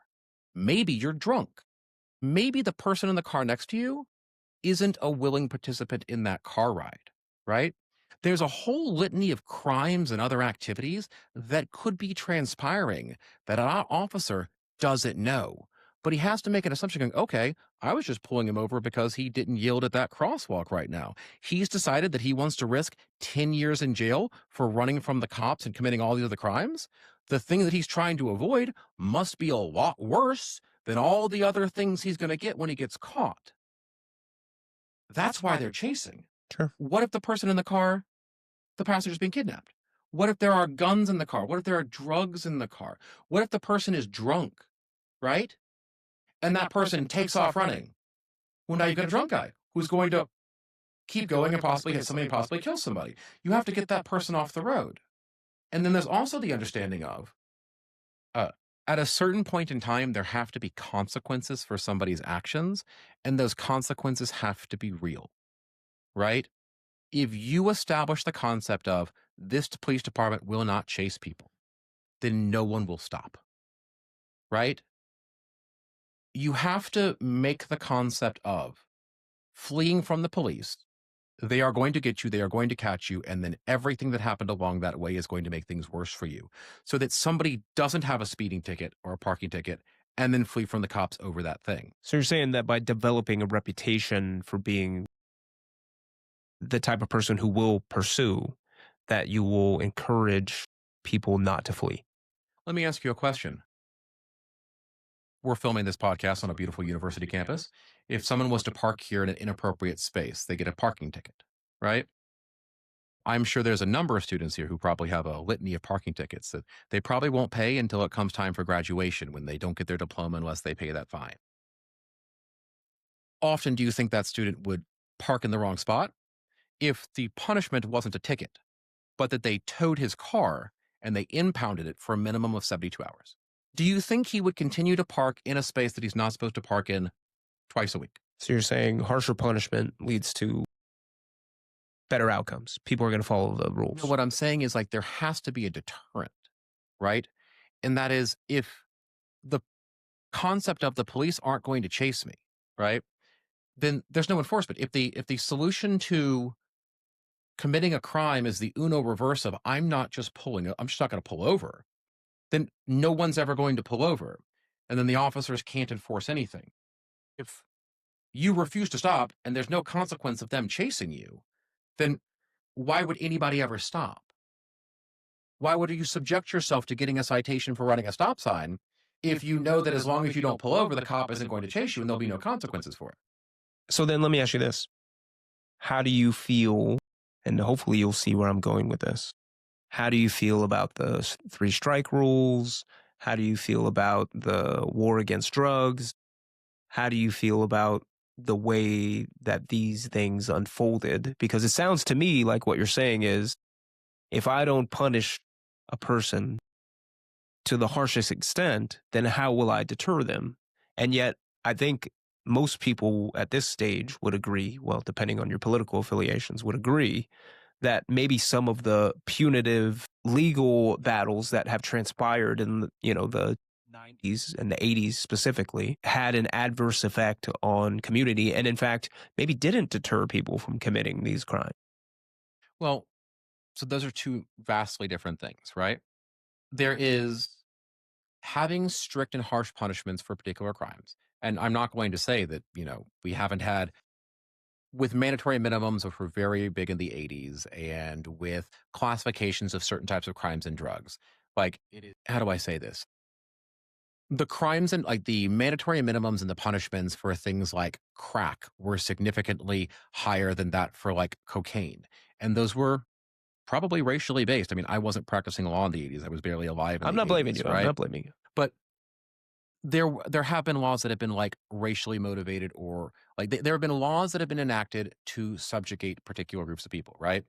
Maybe you're drunk. Maybe the person in the car next to you isn't a willing participant in that car ride, right? There's a whole litany of crimes and other activities that could be transpiring that an officer doesn't know. But he has to make an assumption going, okay, I was just pulling him over because he didn't yield at that crosswalk right now. He's decided that he wants to risk 10 years in jail for running from the cops and committing all these other crimes. The thing that he's trying to avoid must be a lot worse than all the other things he's going to get when he gets caught. That's why they're chasing. Sure. What if the person in the car, the passenger's being kidnapped? What if there are guns in the car? What if there are drugs in the car? What if the person is drunk, right? And that person takes off running. Well, now you've got a drunk guy who's going to keep going and possibly hit somebody and possibly kill somebody. You have to get that person off the road. And then there's also the understanding of, at a certain point in time, there have to be consequences for somebody's actions, and those consequences have to be real, right? If you establish the concept of this police department will not chase people, then no one will stop, right? You have to make the concept of fleeing from the police. They are going to get you, they are going to catch you, and then everything that happened along that way is going to make things worse for you. So that somebody doesn't have a speeding ticket or a parking ticket and then flee from the cops over that thing. So you're saying that by developing a reputation for being the type of person who will pursue, that you will encourage people not to flee. Let me ask you a question. We're filming this podcast on a beautiful university campus. If someone was to park here in an inappropriate space, they get a parking ticket, right? I'm sure there's a number of students here who probably have a litany of parking tickets that they probably won't pay until it comes time for graduation when they don't get their diploma unless they pay that fine. Often do you think that student would park in the wrong spot? If the punishment wasn't a ticket, but that they towed his car and they impounded it for a minimum of 72 hours. Do you think he would continue to park in a space that he's not supposed to park in twice a week? So you're saying harsher punishment leads to better outcomes. People are going to follow the No, rules. what I'm saying is like there has to be a deterrent, right? And that is if the concept of the police aren't going to chase me, right? Then there's no enforcement. If the solution to committing a crime is the uno reverse of I'm just not going to pull over, then no one's ever going to pull over. And then the officers can't enforce anything. If you refuse to stop and there's no consequence of them chasing you, then why would anybody ever stop? Why would you subject yourself to getting a citation for running a stop sign if you know that as long as you don't pull over, the cop isn't going to chase you and there'll be no consequences for it? So then let me ask you this. How do you feel, and hopefully you'll see where I'm going with this. How do you feel about the three strike rules? How do you feel about the war against drugs? How do you feel about the way that these things unfolded? Because it sounds to me like what you're saying is if I don't punish a person to the harshest extent, then how will I deter them? And yet, I think most people at this stage would agree, well, depending on your political affiliations, would agree that maybe some of the punitive legal battles that have transpired in the 90s and the 80s specifically had an adverse effect on community and in fact maybe didn't deter people from committing these crimes. Well, so those are two vastly different things, right? There is having strict and harsh punishments for particular crimes. And I'm not going to say that, we haven't had with mandatory minimums, which were very big in the 80s, and with classifications of certain types of crimes and drugs. Like, how do I say this? The crimes and like the mandatory minimums and the punishments for things like crack were significantly higher than that for like cocaine. And those were probably racially based. I mean, I wasn't practicing law in the 80s. I was barely alive in I'm the not blaming 80s, you. I'm right? not blaming you. But there have been laws that have been like racially motivated or like there have been laws that have been enacted to subjugate particular groups of people, right?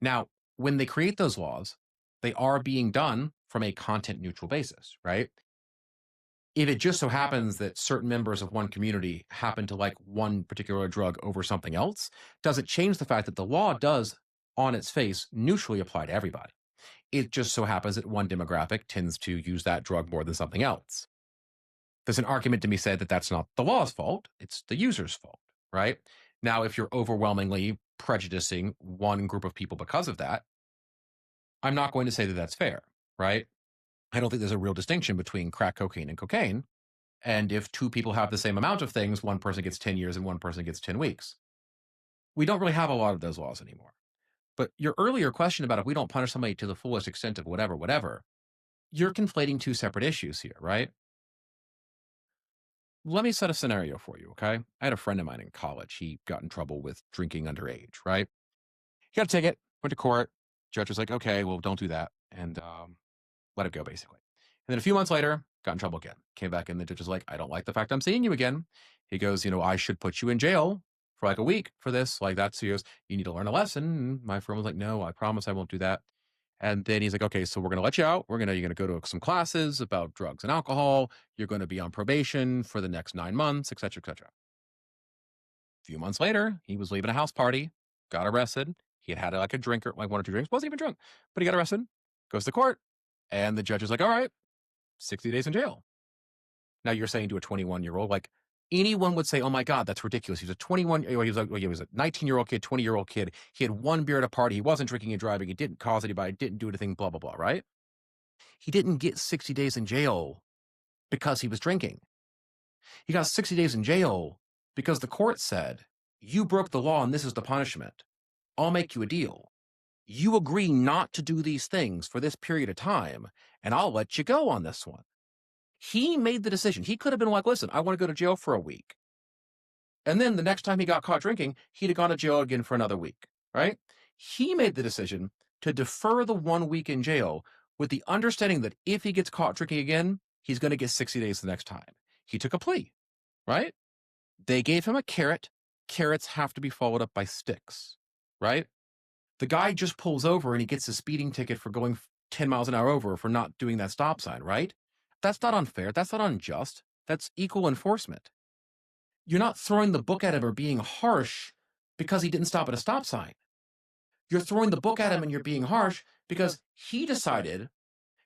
Now, when they create those laws, they are being done from a content neutral basis, right? If it just so happens that certain members of one community happen to like one particular drug over something else, doesn't change the fact that the law does, on its face, neutrally apply to everybody. It just so happens that one demographic tends to use that drug more than something else. There's an argument to be said that that's not the law's fault, it's the user's fault, right? Now, if you're overwhelmingly prejudicing one group of people because of that, I'm not going to say that that's fair, right? I don't think there's a real distinction between crack cocaine and cocaine. And if two people have the same amount of things, one person gets 10 years and one person gets 10 weeks. We don't really have a lot of those laws anymore. But your earlier question about if we don't punish somebody to the fullest extent of whatever, you're conflating two separate issues here, right? Let me set a scenario for you, okay? I had a friend of mine in college. He got in trouble with drinking underage, right? He got a ticket, went to court. Judge was like, okay, well, don't do that. And let it go, basically. And then a few months later, got in trouble again. Came back and the judge was like, I don't like the fact I'm seeing you again. He goes, I should put you in jail for like a week for this. Like that's, he goes, you need to learn a lesson. And my friend was like, no, I promise I won't do that. And then he's like, okay, so we're going to let you out. You're going to go to some classes about drugs and alcohol. You're going to be on probation for the next 9 months, et cetera, et cetera. A few months later, he was leaving a house party, got arrested. He had like a drink or like one or two drinks, wasn't even drunk, but he got arrested, goes to court. And the judge is like, all right, 60 days in jail. Now you're saying to a 21-year-old, like anyone would say, oh my God, that's ridiculous. He was a 21, he was like, he was a 19-year-old kid, 20-year-old kid. He had one beer at a party. He wasn't drinking and driving. He didn't cause anybody, didn't do anything, blah, blah, blah, right? He didn't get 60 days in jail because he was drinking. He got 60 days in jail because the court said, you broke the law and this is the punishment. I'll make you a deal. You agree not to do these things for this period of time, and I'll let you go on this one. He made the decision. He could have been like, listen, I want to go to jail for a week. And then the next time he got caught drinking, he'd have gone to jail again for another week, right? He made the decision to defer the 1 week in jail with the understanding that if he gets caught drinking again, he's going to get 60 days the next time. He took a plea, right? They gave him a carrot. Carrots have to be followed up by sticks, right? The guy just pulls over and he gets a speeding ticket for going 10 miles an hour over for not doing that stop sign, right? That's not unfair. That's not unjust. That's equal enforcement. You're not throwing the book at him or being harsh because he didn't stop at a stop sign. You're throwing the book at him and you're being harsh because he decided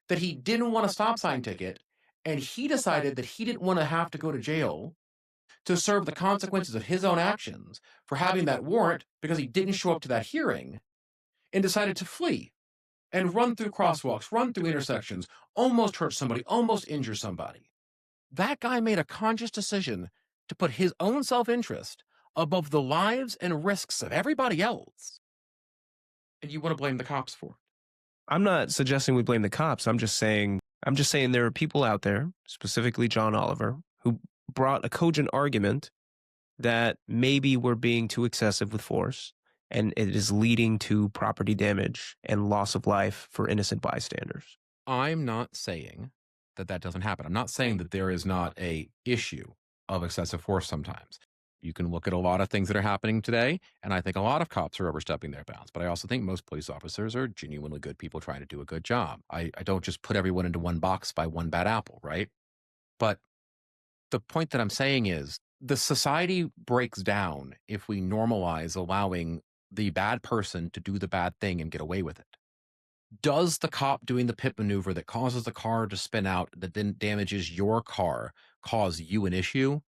that he didn't want a stop sign ticket, and he decided that he didn't want to have to go to jail to serve the consequences of his own actions for having that warrant because he didn't show up to that hearing, and decided to flee and run through crosswalks, run through intersections, almost hurt somebody, almost injure somebody. That guy made a conscious decision to put his own self-interest above the lives and risks of everybody else. And you want to blame the cops for it. I'm not suggesting we blame the cops. I'm just saying there are people out there, specifically John Oliver, who brought a cogent argument that maybe we're being too excessive with force and it is leading to property damage and loss of life for innocent bystanders. I'm not saying that that doesn't happen. I'm not saying that there is not a issue of excessive force sometimes. You can look at a lot of things that are happening today, and I think a lot of cops are overstepping their bounds. But I also think most police officers are genuinely good people trying to do a good job. I don't just put everyone into one box by one bad apple, right? But the point that I'm saying is the society breaks down if we normalize allowing the bad person to do the bad thing and get away with it. Does the cop doing the pit maneuver that causes the car to spin out that then damages your car cause you an issue?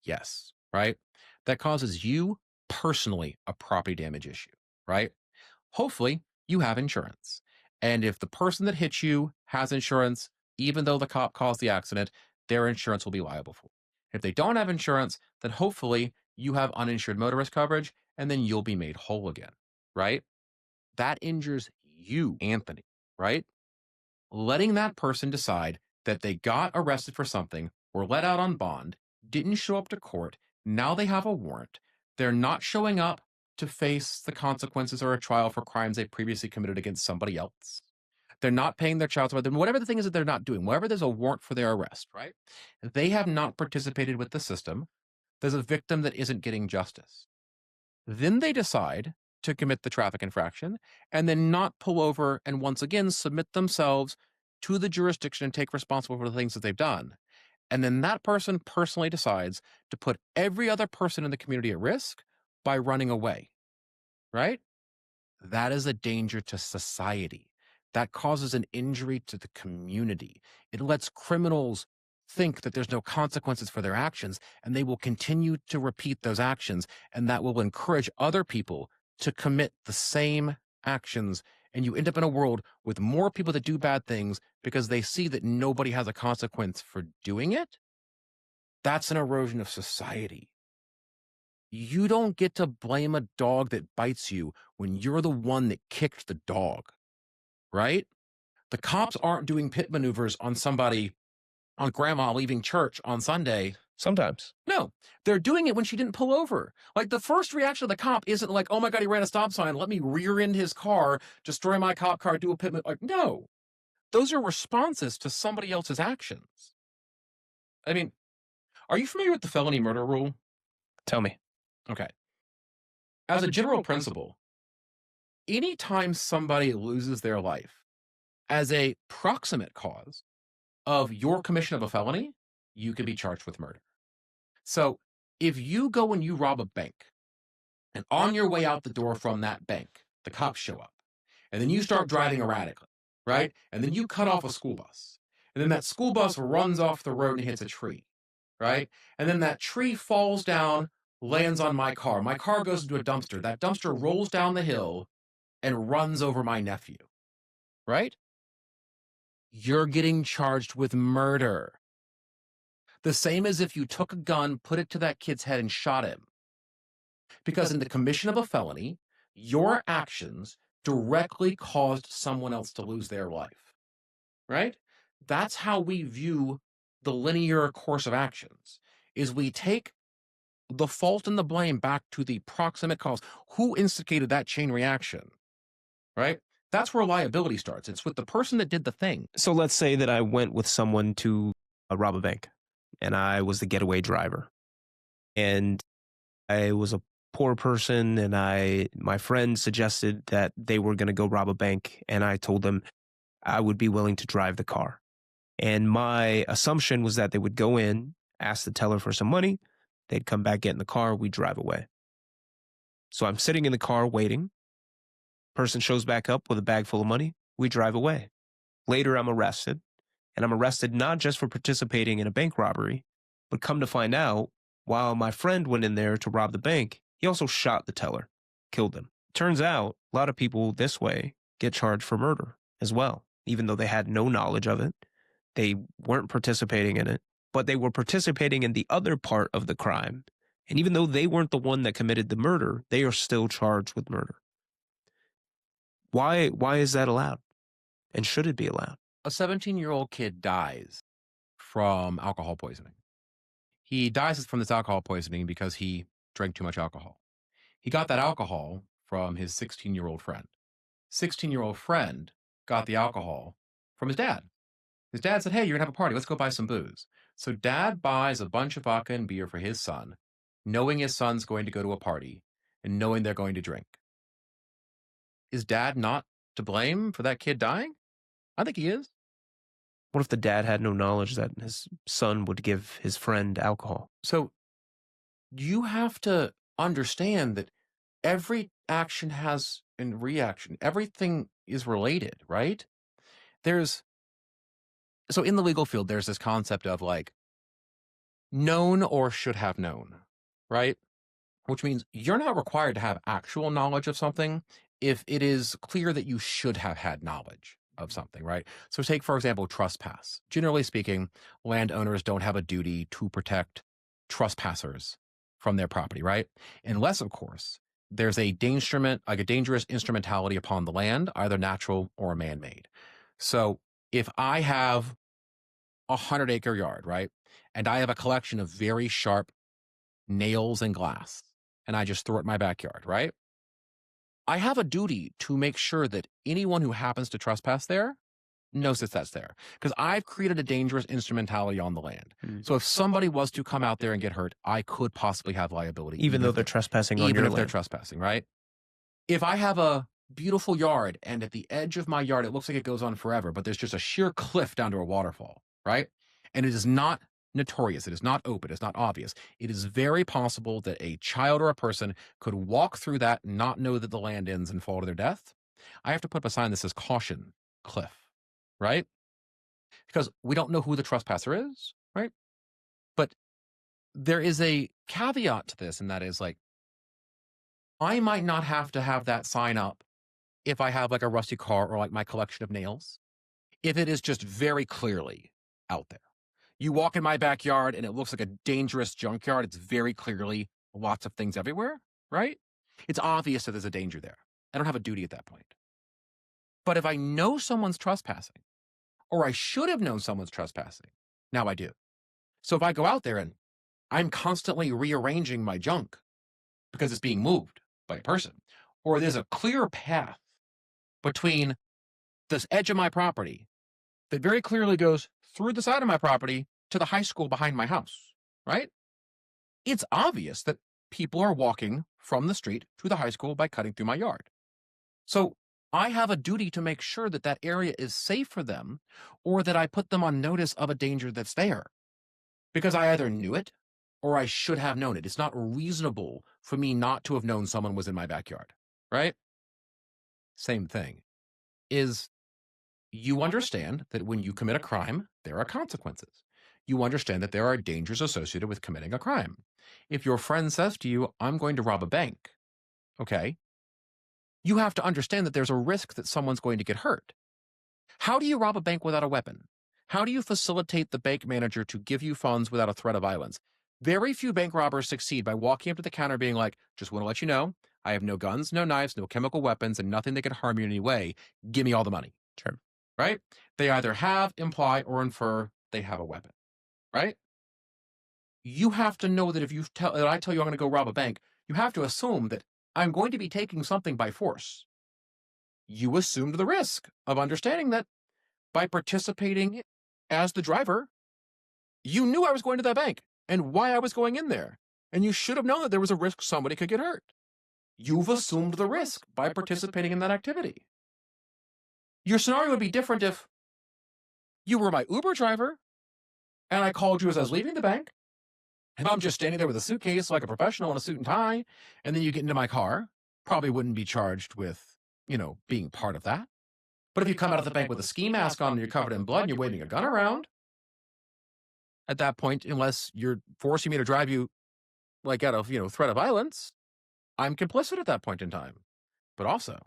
Yes, right? That causes you personally a property damage issue, right? Hopefully, you have insurance. And if the person that hits you has insurance, even though the cop caused the accident, their insurance will be liable for it. If they don't have insurance, then hopefully you have uninsured motorist coverage and then you'll be made whole again, right? That injures you, Anthony, right? Letting that person decide that they got arrested for something, were let out on bond, didn't show up to court, now they have a warrant, they're not showing up to face the consequences or a trial for crimes they previously committed against somebody else. They're not paying their child support, whatever the thing is that they're not doing, wherever there's a warrant for their arrest, right? They have not participated with the system. There's a victim that isn't getting justice. Then they decide to commit the traffic infraction and then not pull over and once again submit themselves to the jurisdiction and take responsibility for the things that they've done. And then that person personally decides to put every other person in the community at risk by running away, right? That is a danger to society. That causes an injury to the community. It lets criminals think that there's no consequences for their actions, and they will continue to repeat those actions, and that will encourage other people to commit the same actions. And you end up in a world with more people that do bad things because they see that nobody has a consequence for doing it. That's an erosion of society. You don't get to blame a dog that bites you when you're the one that kicked the dog, right? The cops aren't doing pit maneuvers on somebody, on grandma leaving church on Sunday. Sometimes. No, they're doing it when she didn't pull over. Like the first reaction of the cop isn't like, oh my God, he ran a stop sign. Let me rear end his car, destroy my cop car, do a pit maneuver. Like, no, those are responses to somebody else's actions. I mean, are you familiar with the felony murder rule? Tell me. Okay. As a general principle, anytime somebody loses their life as a proximate cause of your commission of a felony, you can be charged with murder. So if you go and you rob a bank, and on your way out the door from that bank, the cops show up, and then you start driving erratically, right? And then you cut off a school bus, and then that school bus runs off the road and hits a tree, right? And then that tree falls down, lands on my car. My car goes into a dumpster. That dumpster rolls down the hill and runs over my nephew, right? You're getting charged with murder. The same as if you took a gun, put it to that kid's head and shot him. Because in the commission of a felony, your actions directly caused someone else to lose their life, right? That's how we view the linear course of actions, is we take the fault and the blame back to the proximate cause. Who instigated that chain reaction, right? That's where liability starts. It's with the person that did the thing. So let's say that I went with someone to rob a bank and I was the getaway driver and I was a poor person and my friend suggested that they were going to go rob a bank and I told them I would be willing to drive the car. And my assumption was that they would go in, ask the teller for some money, they'd come back, get in the car, we'd drive away. So I'm sitting in the car waiting. Person shows back up with a bag full of money. We drive away. Later, I'm arrested. And I'm arrested not just for participating in a bank robbery, but come to find out, while my friend went in there to rob the bank, he also shot the teller, killed him. Turns out, a lot of people this way get charged for murder as well, even though they had no knowledge of it. They weren't participating in it, but they were participating in the other part of the crime. And even though they weren't the one that committed the murder, they are still charged with murder. Why is that allowed? And should it be allowed? A 17-year-old kid dies from alcohol poisoning. He dies from this alcohol poisoning because he drank too much alcohol. He got that alcohol from his 16-year-old friend. 16-year-old friend got the alcohol from his dad. His dad said, hey, you're going to have a party. Let's go buy some booze. So dad buys a bunch of vodka and beer for his son, knowing his son's going to go to a party and knowing they're going to drink. Is dad not to blame for that kid dying? I think he is. What if the dad had no knowledge that his son would give his friend alcohol? So you have to understand that every action has a reaction. Everything is related, right? So in the legal field, there's this concept of like known or should have known, right? Which means you're not required to have actual knowledge of something if it is clear that you should have had knowledge of something, right? So take, for example, trespass. Generally speaking, landowners don't have a duty to protect trespassers from their property, right? Unless, of course, there's a dangerous instrumentality upon the land, either natural or man-made. So if I have a 100-acre yard, right, and I have a collection of very sharp nails and glass, and I just throw it in my backyard, right? I have a duty to make sure that anyone who happens to trespass there knows that that's there, because I've created a dangerous instrumentality on the land. So if somebody was to come out there and get hurt, I could possibly have liability. Even though they're trespassing on your Even if land. they're trespassing, right? If I have a beautiful yard and at the edge of my yard, it looks like it goes on forever, but there's just a sheer cliff down to a waterfall, right? And it is not notorious. It is not open. It's not obvious. It is very possible that a child or a person could walk through that and not know that the land ends and fall to their death. I have to put up a sign that says caution, cliff, right? Because we don't know who the trespasser is, right? But there is a caveat to this, and that is like, I might not have to have that sign up if I have like a rusty car or like my collection of nails, if it is just very clearly out there. You walk in my backyard and it looks like a dangerous junkyard. It's very clearly lots of things everywhere, right? It's obvious that there's a danger there. I don't have a duty at that point. But if I know someone's trespassing, or I should have known someone's trespassing, now I do. So if I go out there and I'm constantly rearranging my junk because it's being moved by a person, or there's a clear path between this edge of my property that very clearly goes through the side of my property to the high school behind my house, right? It's obvious that people are walking from the street to the high school by cutting through my yard. So I have a duty to make sure that that area is safe for them, or that I put them on notice of a danger that's there, because I either knew it or I should have known it. It's not reasonable for me not to have known someone was in my backyard, right? Same thing is, you understand that when you commit a crime, there are consequences. You understand that there are dangers associated with committing a crime. If your friend says to you, I'm going to rob a bank, okay, you have to understand that there's a risk that someone's going to get hurt. How do you rob a bank without a weapon? How do you facilitate the bank manager to give you funds without a threat of violence? Very few bank robbers succeed by walking up to the counter being like, just want to let you know, I have no guns, no knives, no chemical weapons, and nothing that can harm you in any way. Give me all the money. Sure. Right? They either have, imply, or infer they have a weapon, right? You have to know that if I tell you I'm going to go rob a bank, you have to assume that I'm going to be taking something by force. You assumed the risk of understanding that by participating as the driver, you knew I was going to that bank and why I was going in there. And you should have known that there was a risk somebody could get hurt. You've assumed the risk by participating in that activity. Your scenario would be different if you were my Uber driver and I called you as I was leaving the bank, and I'm just standing there with a suitcase like a professional in a suit and tie, and then you get into my car, probably wouldn't be charged with being part of that. But if you come out of the bank with a ski mask on and you're covered in blood and you're waving a gun around, at that point, unless you're forcing me to drive you like out of, threat of violence, I'm complicit at that point in time. But also,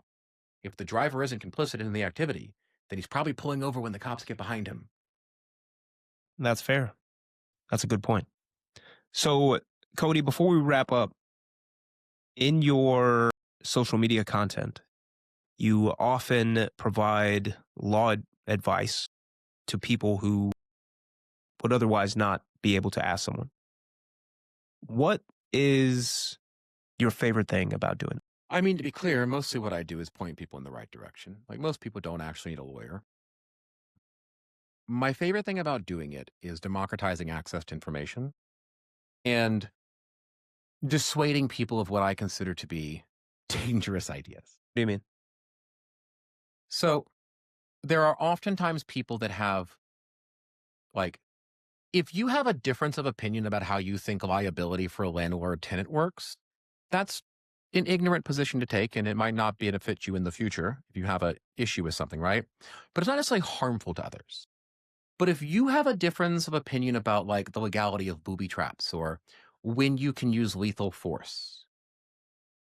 if the driver isn't complicit in the activity, then he's probably pulling over when the cops get behind him. That's fair. That's a good point. So, Cody, before we wrap up, in your social media content, you often provide law advice to people who would otherwise not be able to ask someone. What is your favorite thing about doing it? I mean, to be clear, mostly what I do is point people in the right direction. Like most people don't actually need a lawyer. My favorite thing about doing it is democratizing access to information and dissuading people of what I consider to be dangerous ideas. What do you mean? So there are oftentimes people that have, like, if you have a difference of opinion about how you think liability for a landlord tenant works, that's an ignorant position to take, and it might not benefit you in the future if you have an issue with something, right? But it's not necessarily harmful to others. But if you have a difference of opinion about like the legality of booby traps or when you can use lethal force,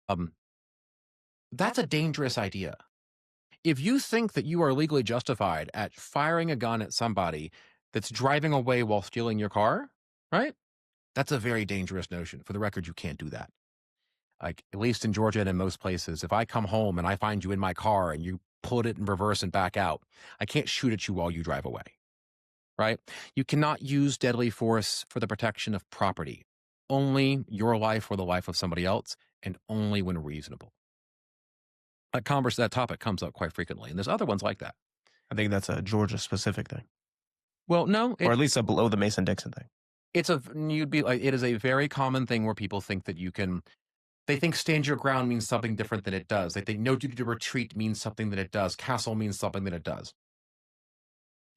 um, that's a dangerous idea. If you think that you are legally justified at firing a gun at somebody that's driving away while stealing your car, right? That's a very dangerous notion. For the record, you can't do that. Like, at least in Georgia and in most places, if I come home and I find you in my car and you put it in reverse and back out, I can't shoot at you while you drive away, right? You cannot use deadly force for the protection of property, only your life or the life of somebody else, and only when reasonable. That topic comes up quite frequently, and there's other ones like that. I think that's a Georgia specific thing, Well, no, or at least a below the Mason-Dixon thing. it is a very common thing where people think that they think stand your ground means something different than it does. They think no duty to retreat means something that it does. Castle means something that it does.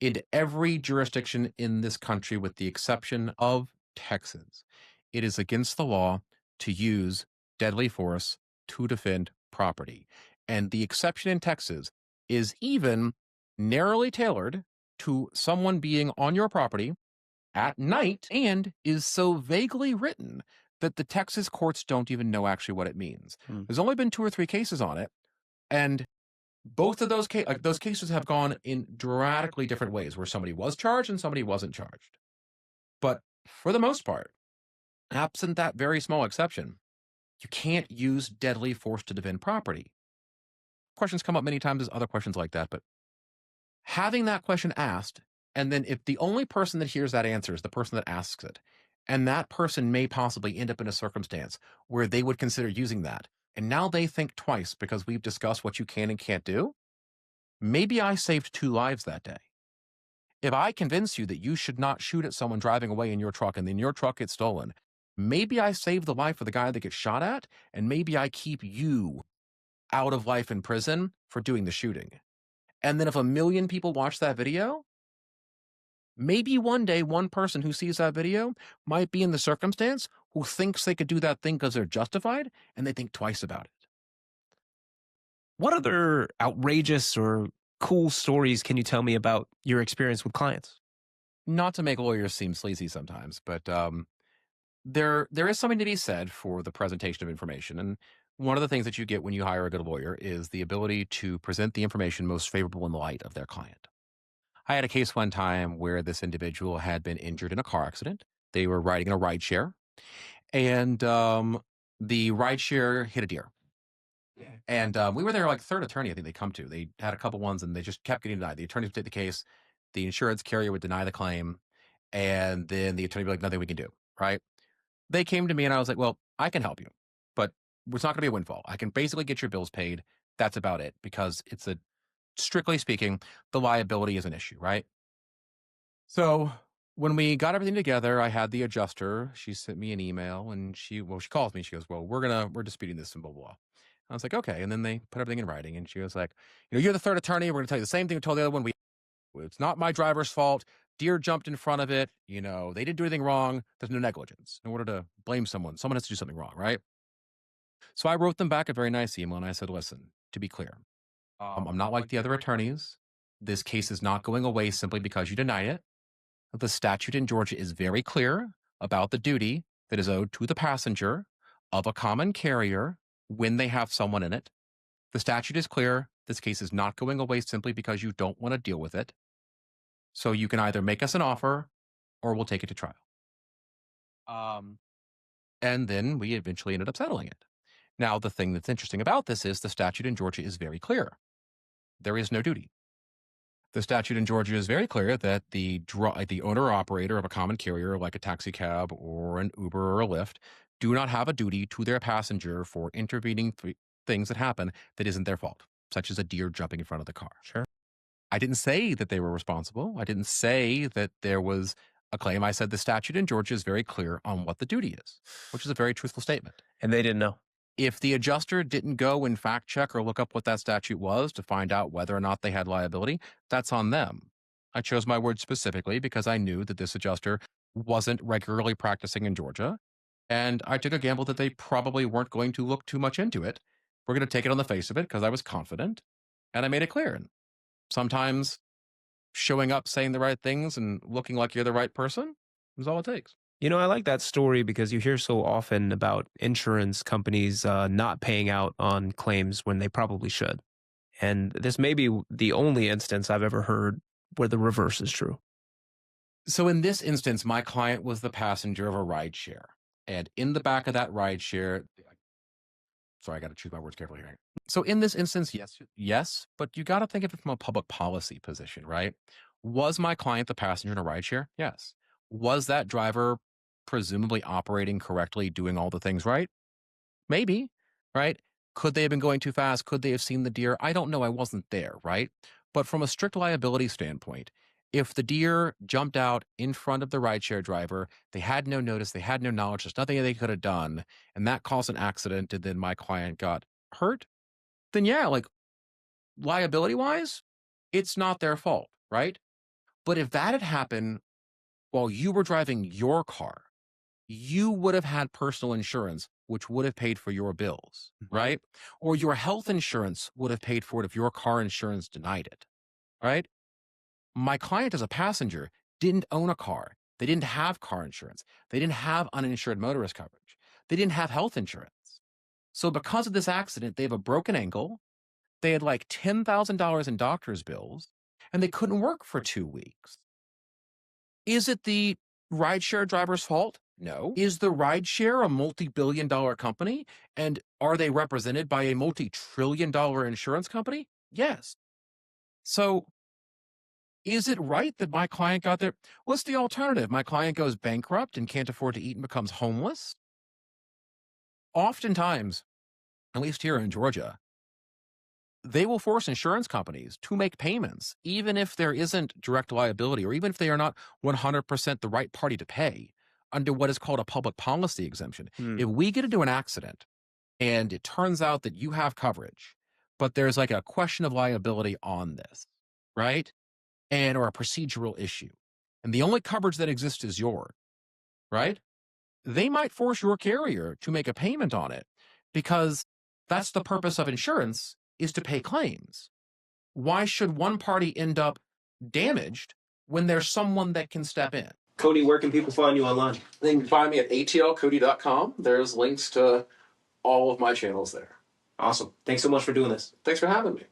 In every jurisdiction in this country, with the exception of Texas, it is against the law to use deadly force to defend property. And the exception in Texas is even narrowly tailored to someone being on your property at night and is so vaguely written that the Texas courts don't even know actually what it means. There's only been 2 or 3 cases on it, and both of those cases have gone in dramatically different ways, where somebody was charged and somebody wasn't charged. But for the most part, absent that very small exception, you can't use deadly force to defend property. Questions come up many times as other questions like that, but having that question asked, and then if the only person that hears that answer is the person that asks it, and that person may possibly end up in a circumstance where they would consider using that, and now they think twice because we've discussed what you can and can't do, maybe I saved 2 lives that day. If I convince you that you should not shoot at someone driving away in your truck and then your truck gets stolen, maybe I save the life of the guy that gets shot at, and maybe I keep you out of life in prison for doing the shooting. And then if 1 million people watch that video, maybe one day one person who sees that video might be in the circumstance who thinks they could do that thing because they're justified, and they think twice about it. What other outrageous or cool stories can you tell me about your experience with clients? Not to make lawyers seem sleazy sometimes, but there is something to be said for the presentation of information. And one of the things that you get when you hire a good lawyer is the ability to present the information most favorable in the light of their client. I had a case one time where this individual had been injured in a car accident. They were riding in a rideshare, and the rideshare hit a deer. And we were their like third attorney, I think they come to. They had a couple ones, and they just kept getting denied. The attorneys would take the case, the insurance carrier would deny the claim, and then the attorney would be like, nothing we can do, right? They came to me, and I was like, well, I can help you, but it's not going to be a windfall. I can basically get your bills paid. That's about it, because strictly speaking, the liability is an issue, right? So when we got everything together, I had the adjuster. She sent me an email, and she calls me. She goes, well, we're disputing this and blah, blah, blah. I was like, okay. And then they put everything in writing, and she was like, you're the third attorney. We're going to tell you the same thing we told the other one. It's not my driver's fault. Deer jumped in front of it. They didn't do anything wrong. There's no negligence. In order to blame someone has to do something wrong, right? So I wrote them back a very nice email, and I said, listen, to be clear, I'm not like the other attorneys. This case is not going away simply because you deny it. The statute in Georgia is very clear about the duty that is owed to the passenger of a common carrier when they have someone in it. The statute is clear. This case is not going away simply because you don't want to deal with it. So you can either make us an offer or we'll take it to trial. And then we eventually ended up settling it. Now, the thing that's interesting about this is the statute in Georgia is very clear. There is no duty. The statute in Georgia is very clear that the owner or operator of a common carrier, like a taxi cab or an Uber or a Lyft, do not have a duty to their passenger for intervening things that happen that isn't their fault, such as a deer jumping in front of the car. Sure. I didn't say that they were responsible. I didn't say that there was a claim. I said the statute in Georgia is very clear on what the duty is, which is a very truthful statement. And they didn't know. If the adjuster didn't go and fact check or look up what that statute was to find out whether or not they had liability, that's on them. I chose my words specifically because I knew that this adjuster wasn't regularly practicing in Georgia. And I took a gamble that they probably weren't going to look too much into it. We're going to take it on the face of it because I was confident. And I made it clear. And sometimes showing up, saying the right things, and looking like you're the right person is all it takes. You know, I like that story because you hear so often about insurance companies not paying out on claims when they probably should. And this may be the only instance I've ever heard where the reverse is true. So in this instance, my client was the passenger of a ride share. And in the back of that ride share, sorry, I got to choose my words carefully here. So in this instance, yes, but you got to think of it from a public policy position, right? Was my client the passenger in a ride share? Yes. Was that driver presumably operating correctly, doing all the things right? Maybe, right? Could they have been going too fast? Could they have seen the deer? I don't know. I wasn't there, right? But from a strict liability standpoint, if the deer jumped out in front of the rideshare driver, they had no notice, they had no knowledge, there's nothing they could have done, and that caused an accident, and then my client got hurt, then yeah, like liability wise, it's not their fault, right? But if that had happened while you were driving your car, you would have had personal insurance, which would have paid for your bills, right? Or your health insurance would have paid for it if your car insurance denied it, right? My client as a passenger didn't own a car. They didn't have car insurance. They didn't have uninsured motorist coverage. They didn't have health insurance. So because of this accident, they have a broken ankle. They had like $10,000 in doctor's bills, and they couldn't work for 2 weeks. Is it the rideshare driver's fault? No. Is the rideshare a multi-billion-dollar company? And are they represented by a multi-trillion-dollar insurance company? Yes. So is it right that my client got there? What's the alternative? My client goes bankrupt and can't afford to eat and becomes homeless? Oftentimes, at least here in Georgia, they will force insurance companies to make payments, even if there isn't direct liability or even if they are not 100% the right party to pay under what is called a public policy exemption. If we get into an accident and it turns out that you have coverage, but there's like a question of liability on this, right? Or a procedural issue, and the only coverage that exists is yours, right? They might force your carrier to make a payment on it because that's the purpose of insurance, is to pay claims. Why should one party end up damaged when there's someone that can step in? Cody, where can people find you online? They can find me at atlcody.com. There's links to all of my channels there. Awesome. Thanks so much for doing this. Thanks for having me.